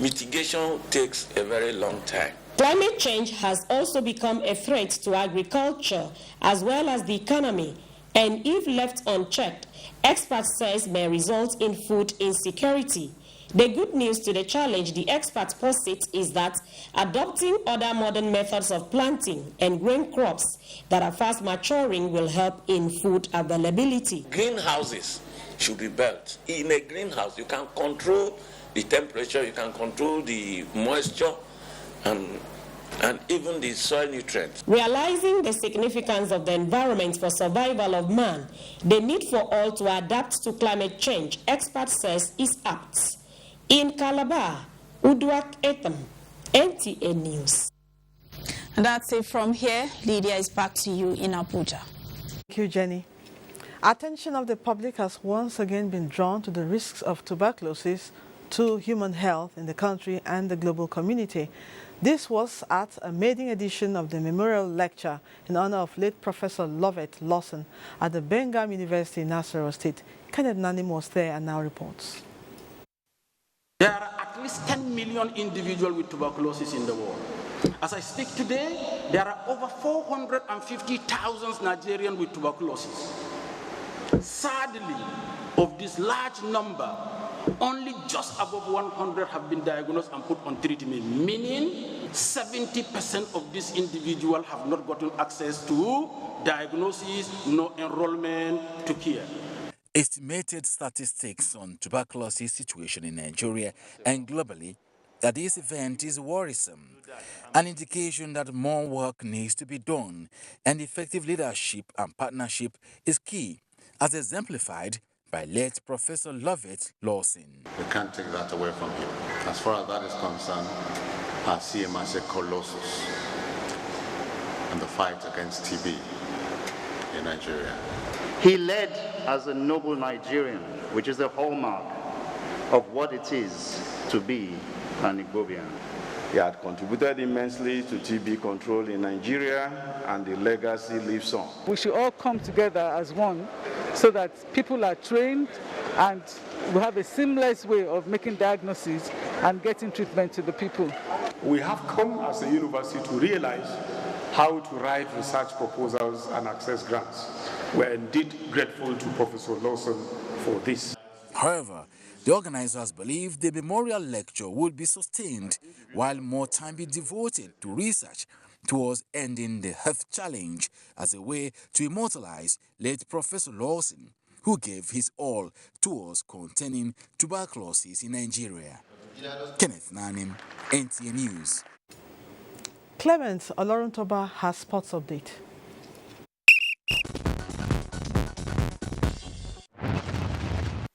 Mitigation takes a very long time. Climate change has also become a threat to agriculture as well as the economy, and if left unchecked, experts say may result in food insecurity. The good news to the challenge the experts posit is that adopting other modern methods of planting and growing crops that are fast maturing will help in food availability. Greenhouses should be built. In a greenhouse, you can control the temperature, you can control the moisture, and even the soil nutrients. Realizing the significance of the environment for survival of man, the need for all to adapt to climate change, experts says, is apt. In Calabar, Uduak Etam, NTA News. And that's it from here. Lydia is back to you in Abuja. Thank you, Jenny. Attention of the public has once again been drawn to the risks of tuberculosis to human health in the country and the global community. This was at a maiden edition of the memorial lecture in honor of late Professor Lovett Lawson at the Bengam University in Nasarawa State. Kenneth Nanim was there and now reports. There are at least 10 million individuals with tuberculosis in the world. As I speak today, there are over 450,000 Nigerians with tuberculosis. Sadly, of this large number, only just above 100 have been diagnosed and put on treatment, meaning 70% of these individuals have not gotten access to diagnosis, no enrollment to care. Estimated statistics on tuberculosis situation in Nigeria and globally that this event is worrisome, an indication that more work needs to be done and effective leadership and partnership is key, as exemplified by late Professor Lovett Lawson. We can't take that away from him. As far as that is concerned, I see him as a colossus in the fight against TB in Nigeria. He led as a noble Nigerian, which is the hallmark of what it is to be an Igbobian. He had contributed immensely to TB control in Nigeria, and the legacy lives on. We should all come together as one so that people are trained and we have a seamless way of making diagnoses and getting treatment to the people. We have come as a university to realize how to write research proposals and access grants. We're indeed grateful to Professor Lawson for this. However, the organizers believe the memorial lecture would be sustained while more time be devoted to research towards ending the health challenge as a way to immortalize late Professor Lawson, who gave his all towards containing tuberculosis in Nigeria. Kenneth Nanim, NTA News. Clement Oloruntoba has sports update.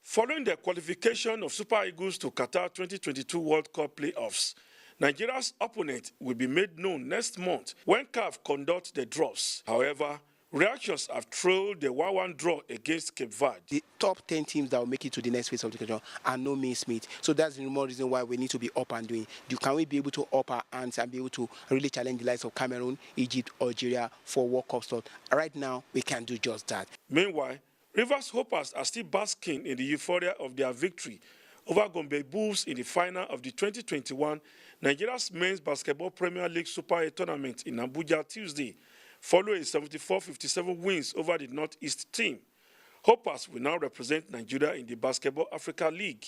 Following the qualification of Super Eagles to Qatar 2022 World Cup playoffs, Nigeria's opponent will be made known next month when CAF conducts the draws. However, Reactions have trolled the 1-1 draw against Cape Verde. The top 10 teams that will make it to the next phase of the control are no means meet. So that's the more reason why we need to be up and doing. Can we be able to up our hands and be able to really challenge the likes of Cameroon, Egypt, Algeria for World Cup slot? Right now, we can do just that. Meanwhile, Rivers Hoppers are still basking in the euphoria of their victory over Gombe Bulls in the final of the 2021 Nigeria's Men's Basketball Premier League Super 8 tournament in Abuja Tuesday, following 74-57 wins over the Northeast team. Hoppers will now represent Nigeria in the Basketball Africa League.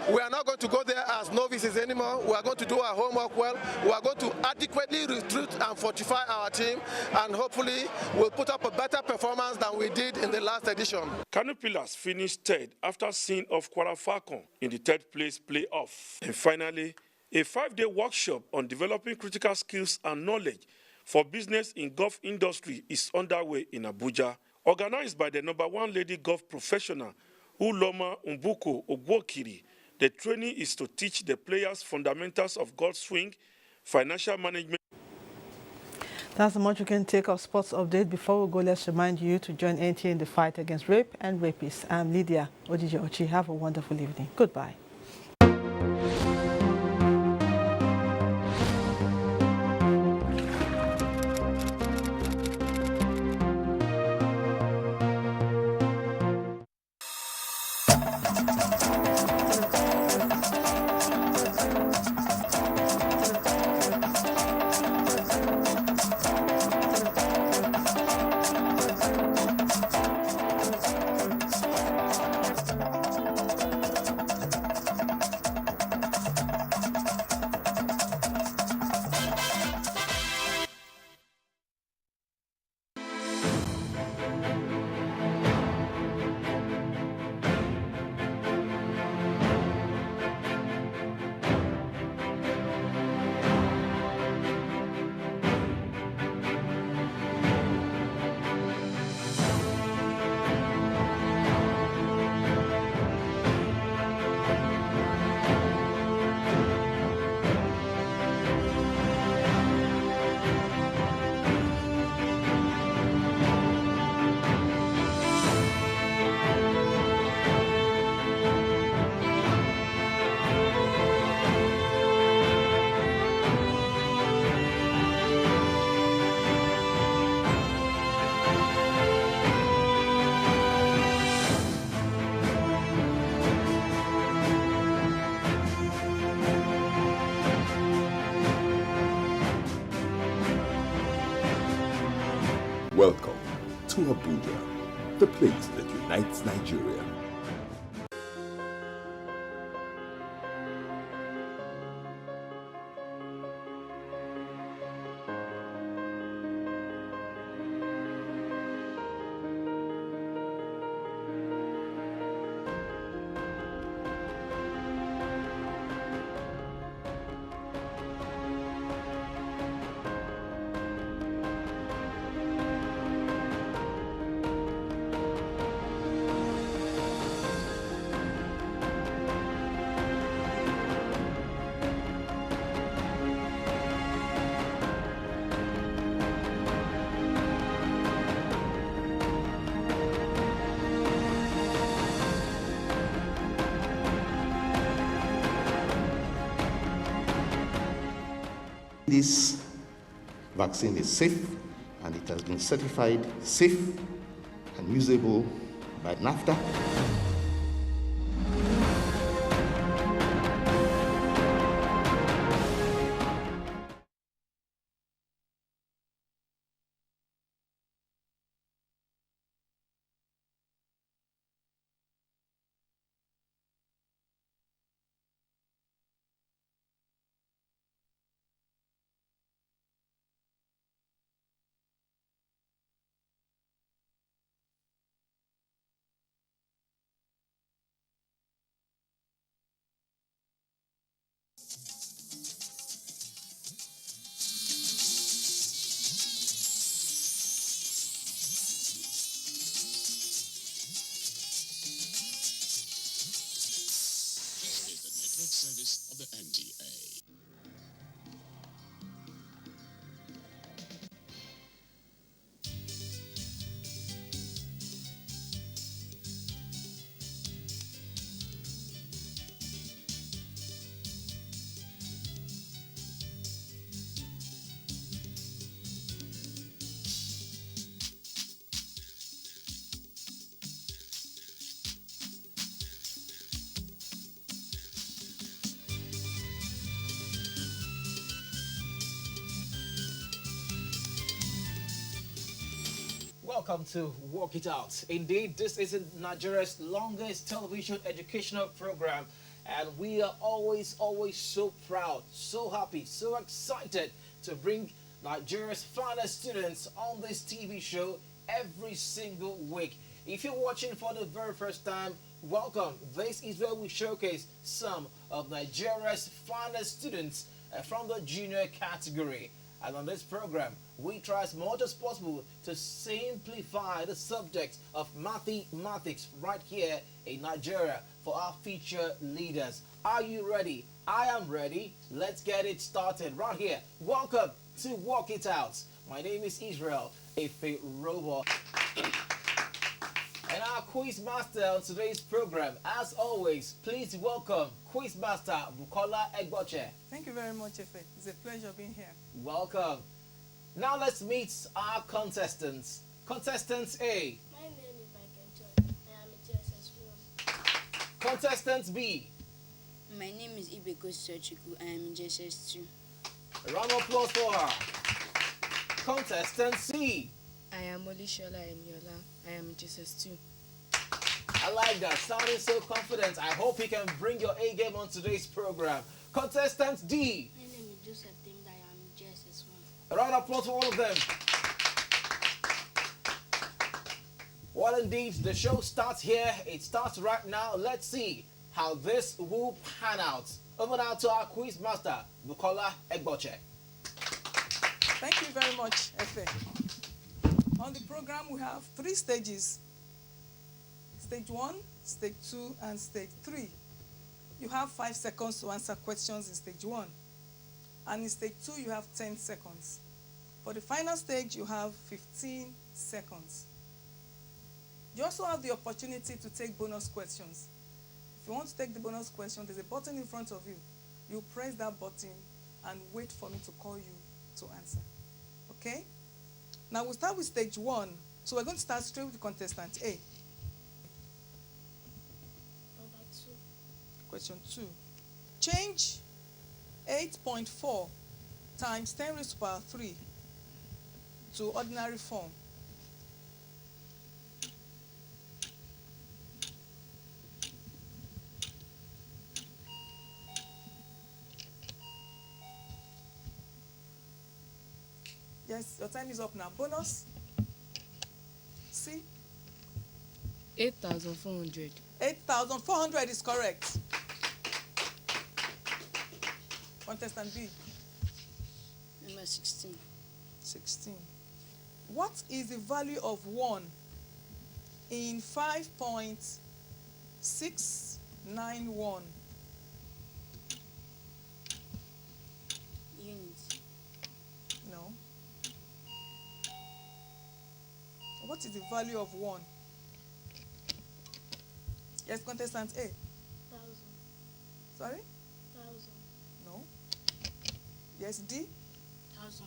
We are not going to go there as novices anymore. We are going to do our homework well. We are going to adequately recruit and fortify our team, and hopefully we'll put up a better performance than we did in the last edition. Kano Pillars finished third after seeing off Kwara Falcon in the third place playoff. And finally, a 5-day workshop on developing critical skills and knowledge for business in golf industry is underway in Abuja. Organized by the #1 lady golf professional, Uloma Mbuko Ogwokiri, the training is to teach the players fundamentals of golf swing, financial management. That's how much you can take of sports update. Before we go, let's remind you to join NTA in the fight against rape and rapists. I'm Lydia Odije-Ochi. Have a wonderful evening. Goodbye. Welcome to Abuja, the place that unites Nigeria. This vaccine is safe, and it has been certified safe and usable by NAFTA. Service of the NTA. welcome to Walk It Out. Indeed, this is Nigeria's longest television educational program, and we are always so proud, so happy, so excited to bring Nigeria's finest students on this TV show every single week. If you're watching for the very first time, welcome. This is where we showcase some of Nigeria's finest students from the junior category. And on this program, we try as much as possible to simplify the subject of mathematics right here in Nigeria for our future leaders. Are you ready? I am ready. Let's get it started right here. Welcome to Walk It Out. My name is Israel Efe Robo. And our quiz master on today's program, as always, please welcome quiz master Bukola Egboche. Thank you very much, Efe. It's a pleasure being here. Welcome. Now let's meet our contestants. Contestants A. My name is Michael John. I am a JSS1. Contestants B. My name is Ibeko Sochiku. I am in JSS2. A round of applause for her. Contestant C. I am Olishola Eniola. I am JSS2. I like that. Sounding so confident. I hope you can bring your A game on today's program. Contestant D. My name is Joseph Timda. I am JSS1. A round of applause for all of them. Well, indeed, the show starts here. It starts right now. Let's see how this will pan out. Over now to our quiz master, Bukola Egboche. Thank you very much, Efe. On the program, we have 3 stages. Stage 1, Stage 2, and Stage 3. You have 5 seconds to answer questions in Stage 1. And in Stage 2, you have 10 seconds. For the final stage, you have 15 seconds. You also have the opportunity to take bonus questions. If you want to take the bonus question, there's a button in front of you. You press that button and wait for me to call you to answer. Okay? Now we'll start with Stage 1. So we're going to start straight with contestant A. Number 2. Question 2. Change 8.4 times 10 raised to the power 3 to ordinary form. Yes, your time is up now. Bonus. C. 8,400. 8,400 is correct. Contestant B. Number 16. 16. What is the value of 1 in 5.691? Units. No. What is the value of 1? Yes, contestant A. 1,000. Sorry? 1,000. No. Yes, D. 1,000.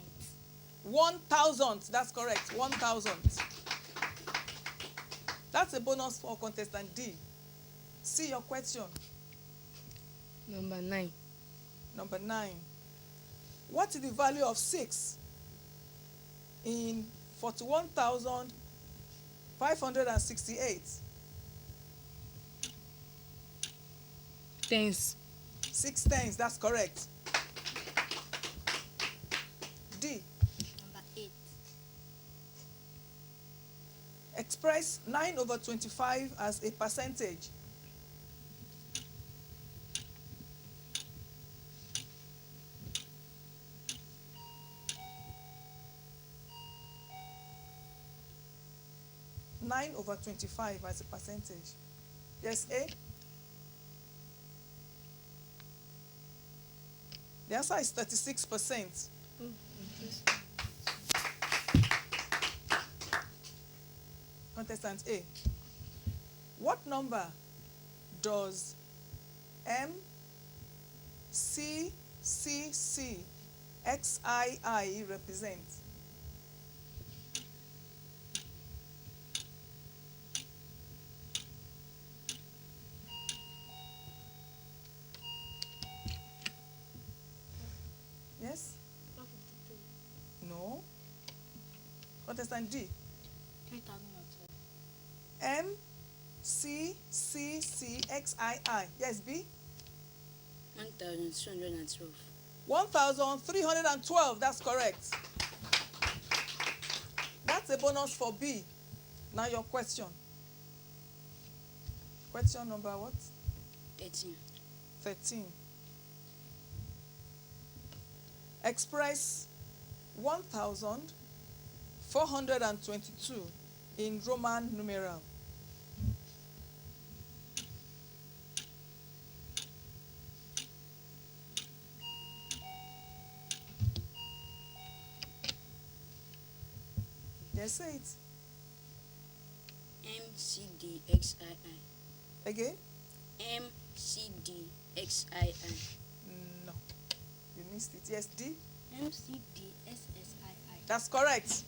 1,000. That's correct. 1,000. That's a bonus for contestant D. See your question. Number 9. Number 9. What is the value of 6 in 41,568? Tens. 6 tens. That's correct. D. Number 8. Express 9/25 as a percentage. Nine over 25 as a percentage. Yes, A. The answer is 36%. Contestant A. What number does MCCCXII represent? Yes? 153. No. Contestant D. MCCCXII. Yes, B? 1,212. 1,312. That's correct. That's a bonus for B. Now your question. Question number what? 13. 13. Express 1,422 in Roman numeral. Yes, say it. MCDXII. Again? MCDXII. No. You missed it. Yes, D? MCDSSII. That's correct.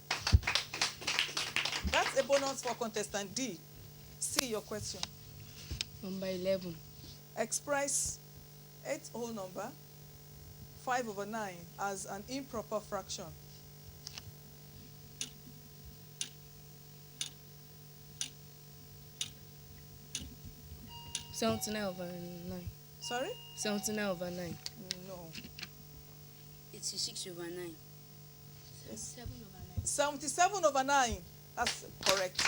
That's a bonus for contestant D. C, your question. Number 11. Express 8 whole number, 5/9 as an improper fraction. (79/9). Sorry? 79/9. No. 86/9. 77/9. 77/9. That's correct.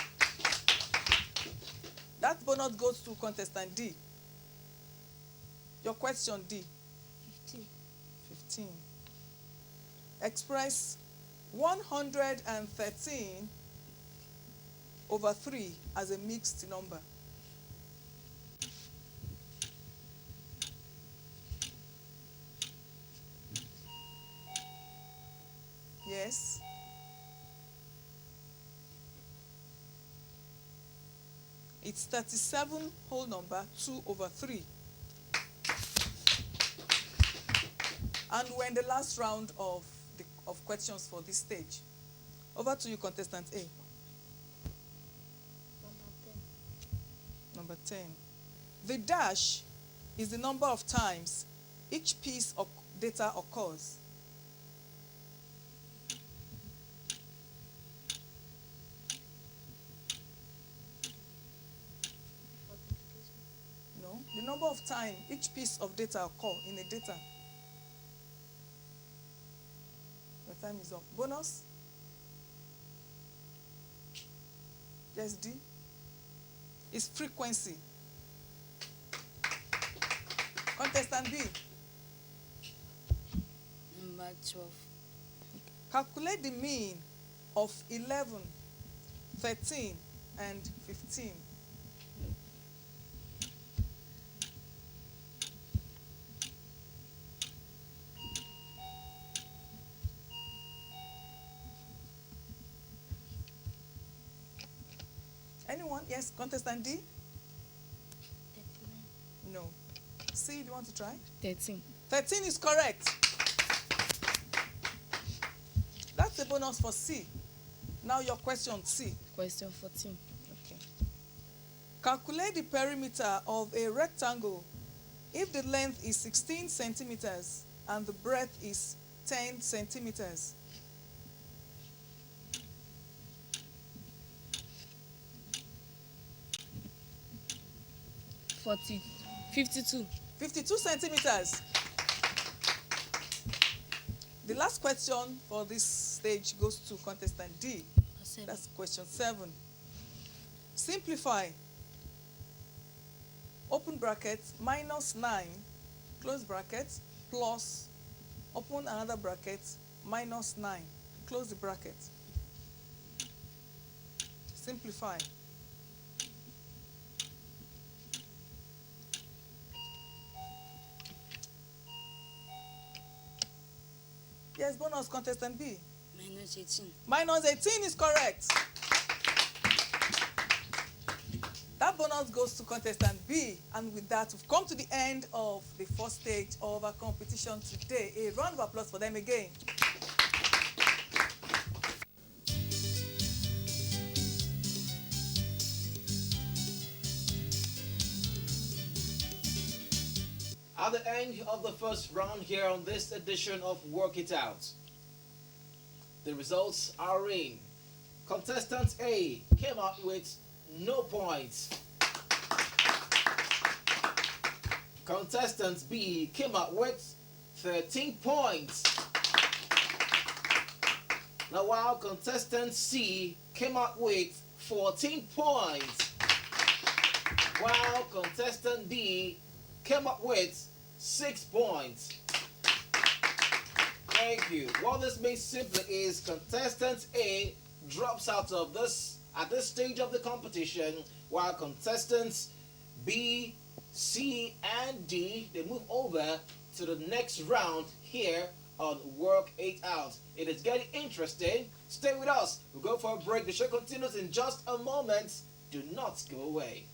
That bonus goes to contestant D. Your question, D. 15. 15. Express 113/3 as a mixed number. Yes. It's 37 whole number, 2/3. And we're in the last round of questions for this stage. Over to you, contestant A. Number 10. The dash is the number of times each piece of data occurs. No, the number of times each piece of data occurs in a data. Your time is up. Bonus? Yes, D. It's frequency. Contestant B. Number 12. Calculate the mean of 11, 13, and 15. Anyone? Yes, contestant D? 39. No. C, do you want to try? 13. 13 is correct. That's a bonus for C. Now your question, C. Question 14. Okay. Calculate the perimeter of a rectangle if the length is 16 centimeters and the breadth is 10 centimeters. (40) 52. 52 centimeters. The last question for this stage goes to contestant D. That's question 7. Simplify. Open bracket, -9, close bracket, plus, open another bracket, -9, close the bracket. Simplify. Yes, bonus, contestant B. -18. -18 is correct. That bonus goes to contestant B. And with that, we've come to the end of the first stage of our competition today. A round of applause for them again. At the end of the first round here on this edition of Work It Out, the results are in. Contestant A came out with no points. Contestant B came out with 13 points. Now while contestant C came out with 14 points. While contestant D came up with 6 points. Thank you. What this means simply is contestant A drops out of this at this stage of the competition, while contestants B, C, and D, they move over to the next round here on Work 8 Out. It is getting interesting. Stay with us. We'll go for a break. The show continues in just a moment. Do not go away.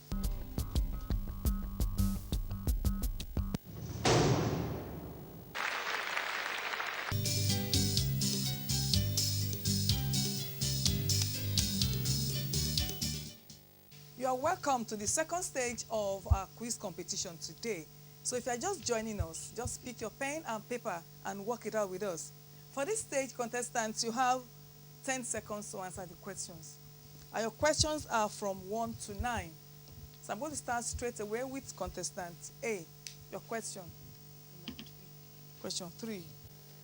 You are welcome to the second stage of our quiz competition today. So if you are just joining us, just pick your pen and paper and work it out with us. For this stage, contestants, you have 10 seconds to answer the questions. And your questions are from 1 to 9. So I'm going to start straight away with contestant A. Your question. Question 3.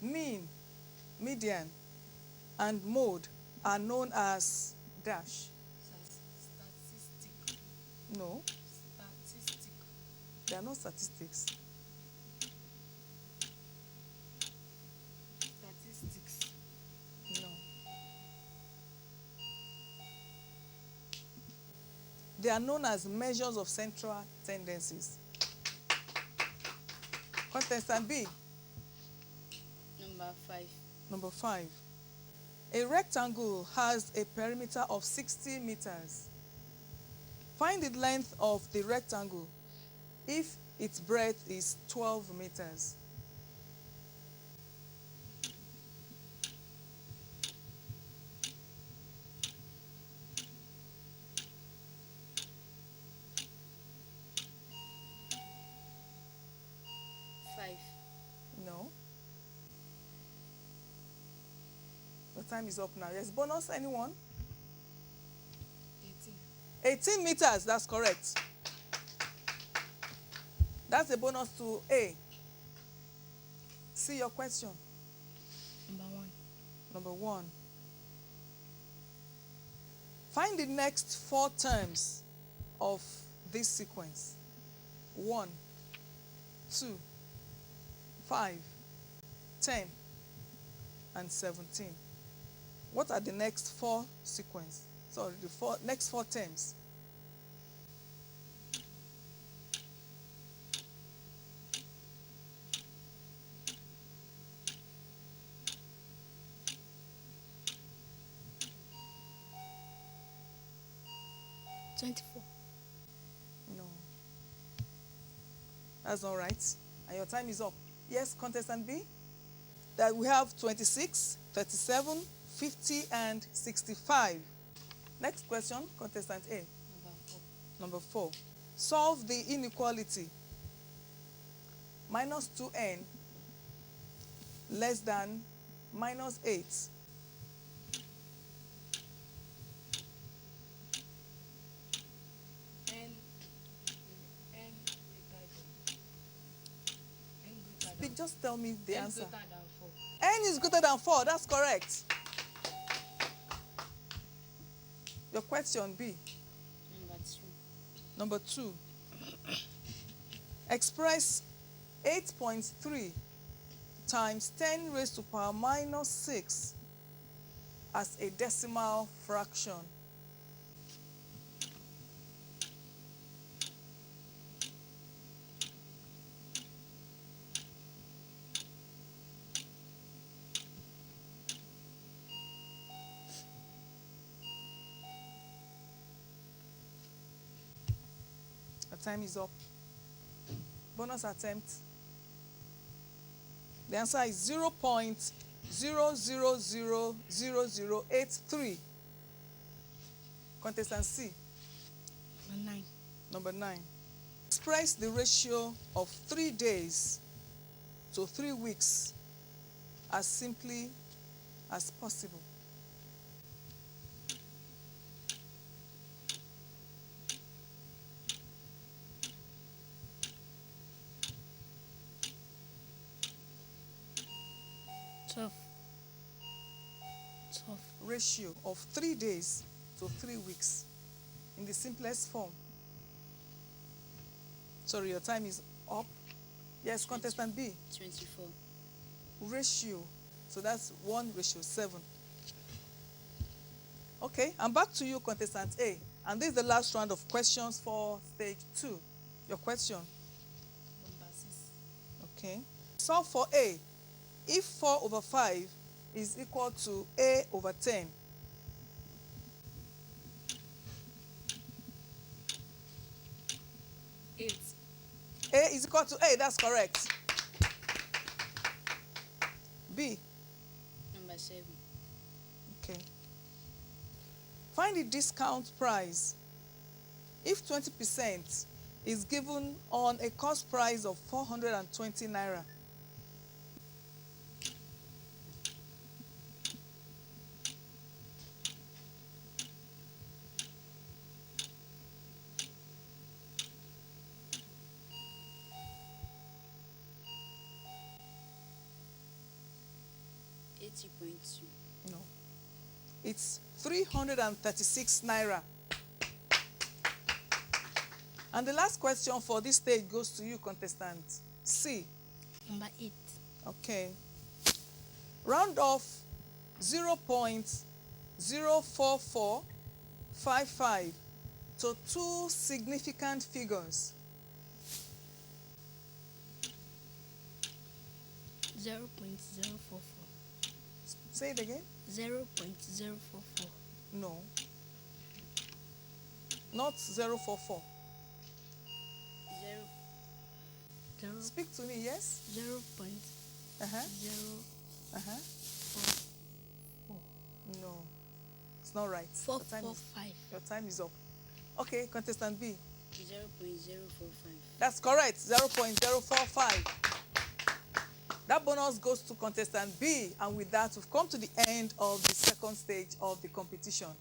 Mean, median, and mode are known as dash. No. Statistic. They are not statistics. Statistics. No. They are known as measures of central tendencies. Contestant B. Number 5. Number 5. A rectangle has a perimeter of 60 meters. Find the length of the rectangle if its breadth is 12 meters. No. The time is up now. Yes, bonus, anyone? 18 meters, that's correct. That's a bonus to A. See your question. Number 1. Number 1. Find the next 4 terms of this sequence. 1, 2, 5, 10, and 17. What are the next 4 sequences? Sorry, the next 4 terms. No. That's all right. And your time is up. Yes, contestant B? That we have 26, 37, 50, and 65. Next question, contestant A. Number 4. Solve the inequality. Minus 2n less than minus 8. Just tell me the answer. N is greater than 4. That's correct. Your question B. Number 2. Express 8.3 times 10 raised to power minus 6 as a decimal fraction. Time is up. Bonus attempt. The answer is 0.000083. Contestant C. Number 9. Number 9. Express the ratio of 3 days to 3 weeks as simply as possible. 12. Ratio of 3 days to 3 weeks in the simplest form. Sorry, your time is up. Yes, contestant B. 24. Ratio. So that's 1:7. Okay, and back to you, contestant A. And this is the last round of questions for stage 2. Your question. Number 6. Okay. Solve for A. If 4/5 is equal to A/10, A is equal to A. That's correct. B. Number 7. Okay. Find the discount price if 20% is given on a cost price of 420 naira. No. It's 336 naira. And the last question for this stage goes to you, contestant C. Number 8. Okay. Round off 0.04455 to 2 significant figures. 0.044. Say it again. 0.044. No. Not 044. 0. Speak to me, yes? 0.0. No. It's not right. 445. Your time is up. Okay, contestant B. 0.045. That's correct. 0.045. That bonus goes to contestant B, and with that, we've come to the end of the second stage of the competition.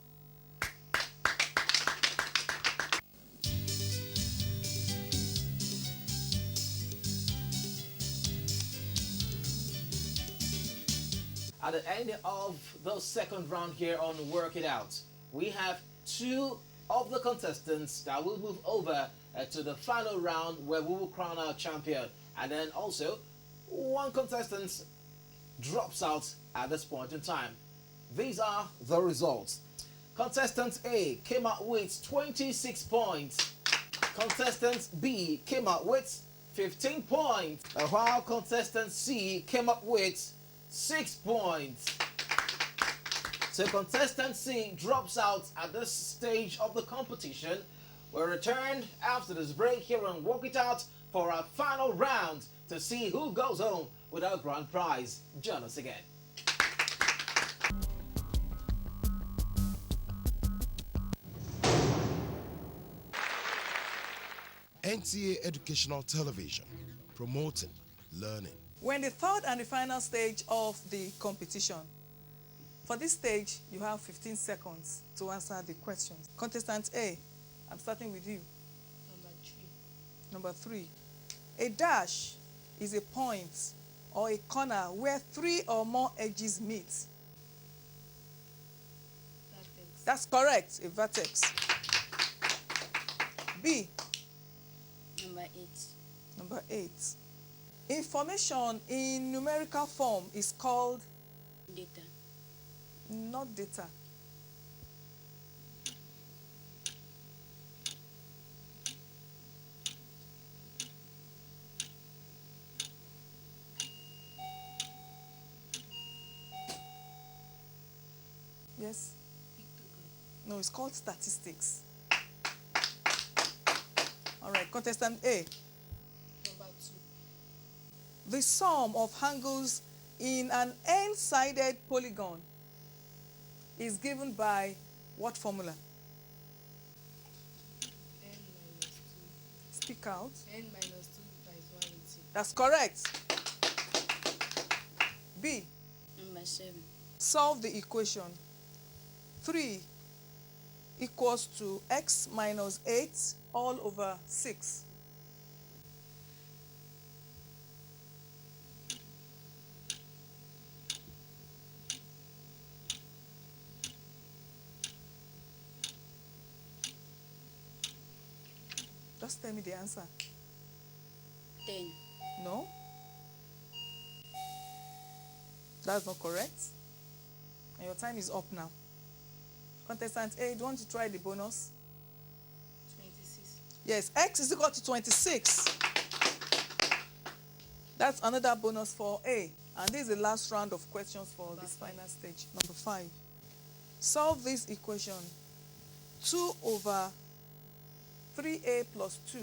At the end of the second round here on Work It Out, we have 2 of the contestants that will move over to the final round where we will crown our champion. And then also, 1 contestant drops out at this point in time. These are the results. Contestant A came out with 26 points. Contestant B came out with 15 points. While contestant C came up with 6 points. So contestant C drops out at this stage of the competition. We'll return after this break here and Work It Out for our final round to see who goes home with our grand prize. Join us again. NTA Educational Television, promoting learning. We're in the third and the final stage of the competition. For this stage, you have 15 seconds to answer the questions. Contestant A, I'm starting with you. Number 3. A dash is a point or a corner where 3 or more edges meet. Vertex. That's correct, a vertex. B. Number 8. Number 8. Information in numerical form is called? Data. Not data. Yes? No, it's called statistics. All right, contestant A. Number 2. The sum of angles in an n-sided polygon is given by what formula? N minus 2. Speak out. N minus 2 times 180. That's correct. B. Number 7. Solve the equation. 3 equals to x minus 8 all over 6. Just tell me the answer. 10. No? That's not correct. And your time is up now. Contestant A, do you want to try the bonus? 26. Yes, X is equal to 26. That's another bonus for A. And this is the last round of questions for this final stage. Number 5. Solve this equation. 2 over 3A plus 2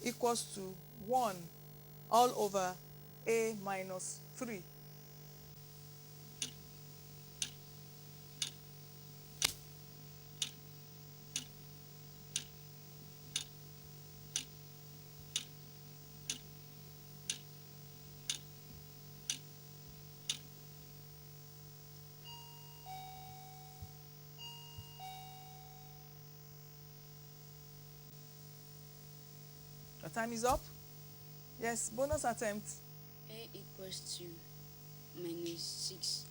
equals to 1 all over A minus 3. Your time is up. Yes, bonus attempt. A equals to minus 6.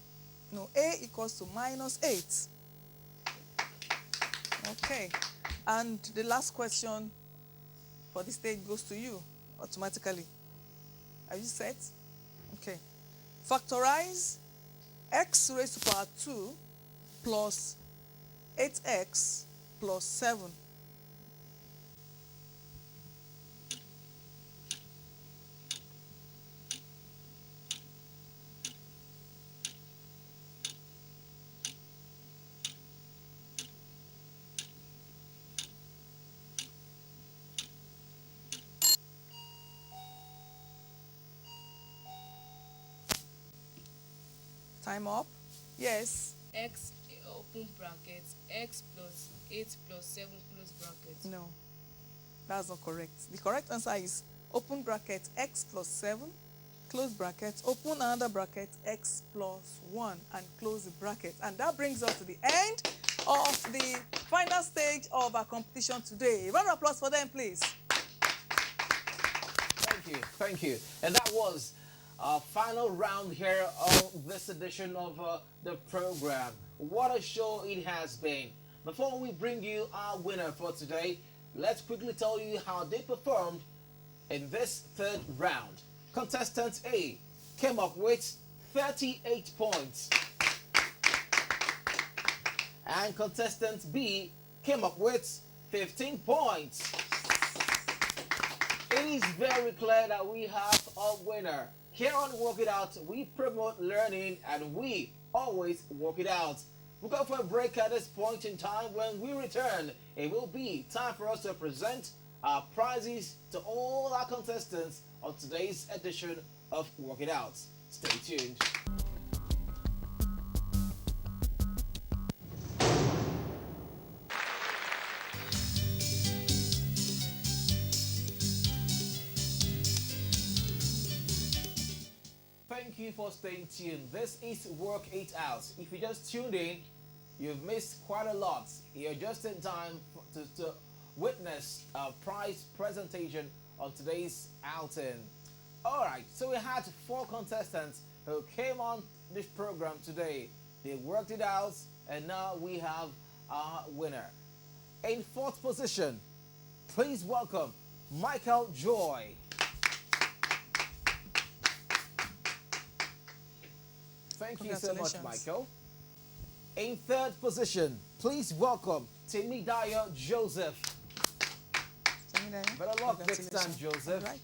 No, A equals to minus 8. Okay. And the last question for this stage goes to you automatically. Are you set? Okay. Factorize x raised to power 2 plus 8x plus 7. Time up. Yes. X open bracket, X plus 8 plus 7 close bracket. No, that's not correct. The correct answer is open bracket x plus 7, close bracket, open another bracket x plus 1, and close the bracket. And that brings us to the end of the final stage of our competition today. Round of applause for them, please. Thank you. And that was our final round here of this edition of the program. What a show it has been. Before we bring you our winner for today, let's quickly tell you how they performed in this third round. Contestant A came up with 38 points. And contestant B came up with 15 points. It is very clear that we have a winner. Here on Work It Out, we promote learning and we always work it out. We'll go for a break at this point in time. When we return, it will be time for us to present our prizes to all our contestants on today's edition of Work It Out. Stay tuned. Thank you for staying tuned. This is Work It Out. If you just tuned in, you've missed quite a lot. You're just in time to witness a prize presentation on today's outing. Alright, so we had 4 contestants who came on this program today. They worked it out, and now we have our winner. In 4th position, please welcome Michael Joy. Thank you so much, Michael. In 3rd position, please welcome Timidayo Joseph. Better luck next time, Joseph. Right.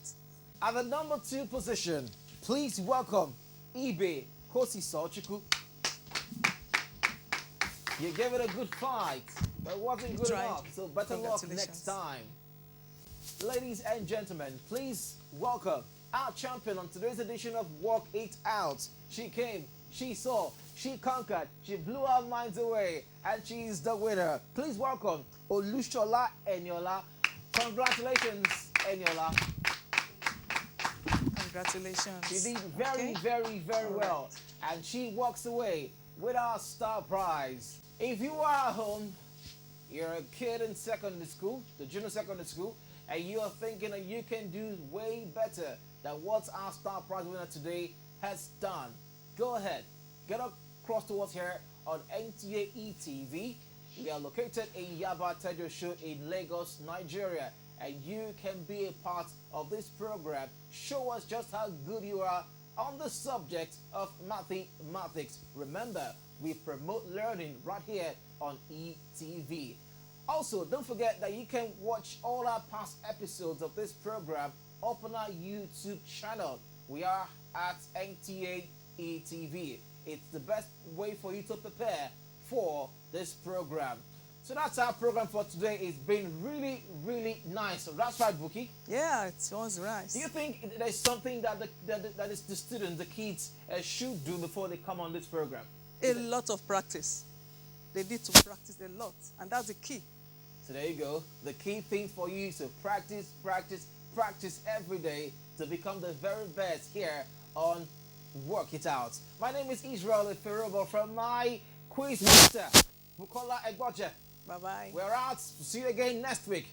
At the number 2 position, please welcome Ibe Kosisochukwu. You gave it a good fight, but it wasn't good enough, so better luck next time. Ladies and gentlemen, please welcome our champion on today's edition of Walk It Out. She came, she saw, she conquered, she blew our minds away, and she is the winner. Please welcome Olushola Eniola. Congratulations, Eniola. Congratulations. She did very well, and she walks away with our star prize. If you are at home, you're a kid in secondary school, the junior secondary school, and you are thinking that you can do way better than what our star prize winner today has done, go ahead, get across to us here on NTA ETV. We are located in Yaba Tejo in Lagos, Nigeria. And you can be a part of this program. Show us just how good you are on the subject of mathematics. Remember, we promote learning right here on ETV. Also, don't forget that you can watch all our past episodes of this program up on our YouTube channel. We are at NTA ETV. It's the best way for you to prepare for this program. So that's our program for today. It's been really, really nice. So that's right, Buki. Yeah, it was nice. Do you think there's something that that is the students, the kids, should do before they come on this program? A lot of practice. They need to practice a lot, and that's the key. So there you go. The key thing for you is to practice, practice, practice every day to become the very best here on Work It Out. My name is Israel Ferobo from my quiz master, Bukola Egboje. Bye-bye. We're out. See you again next week.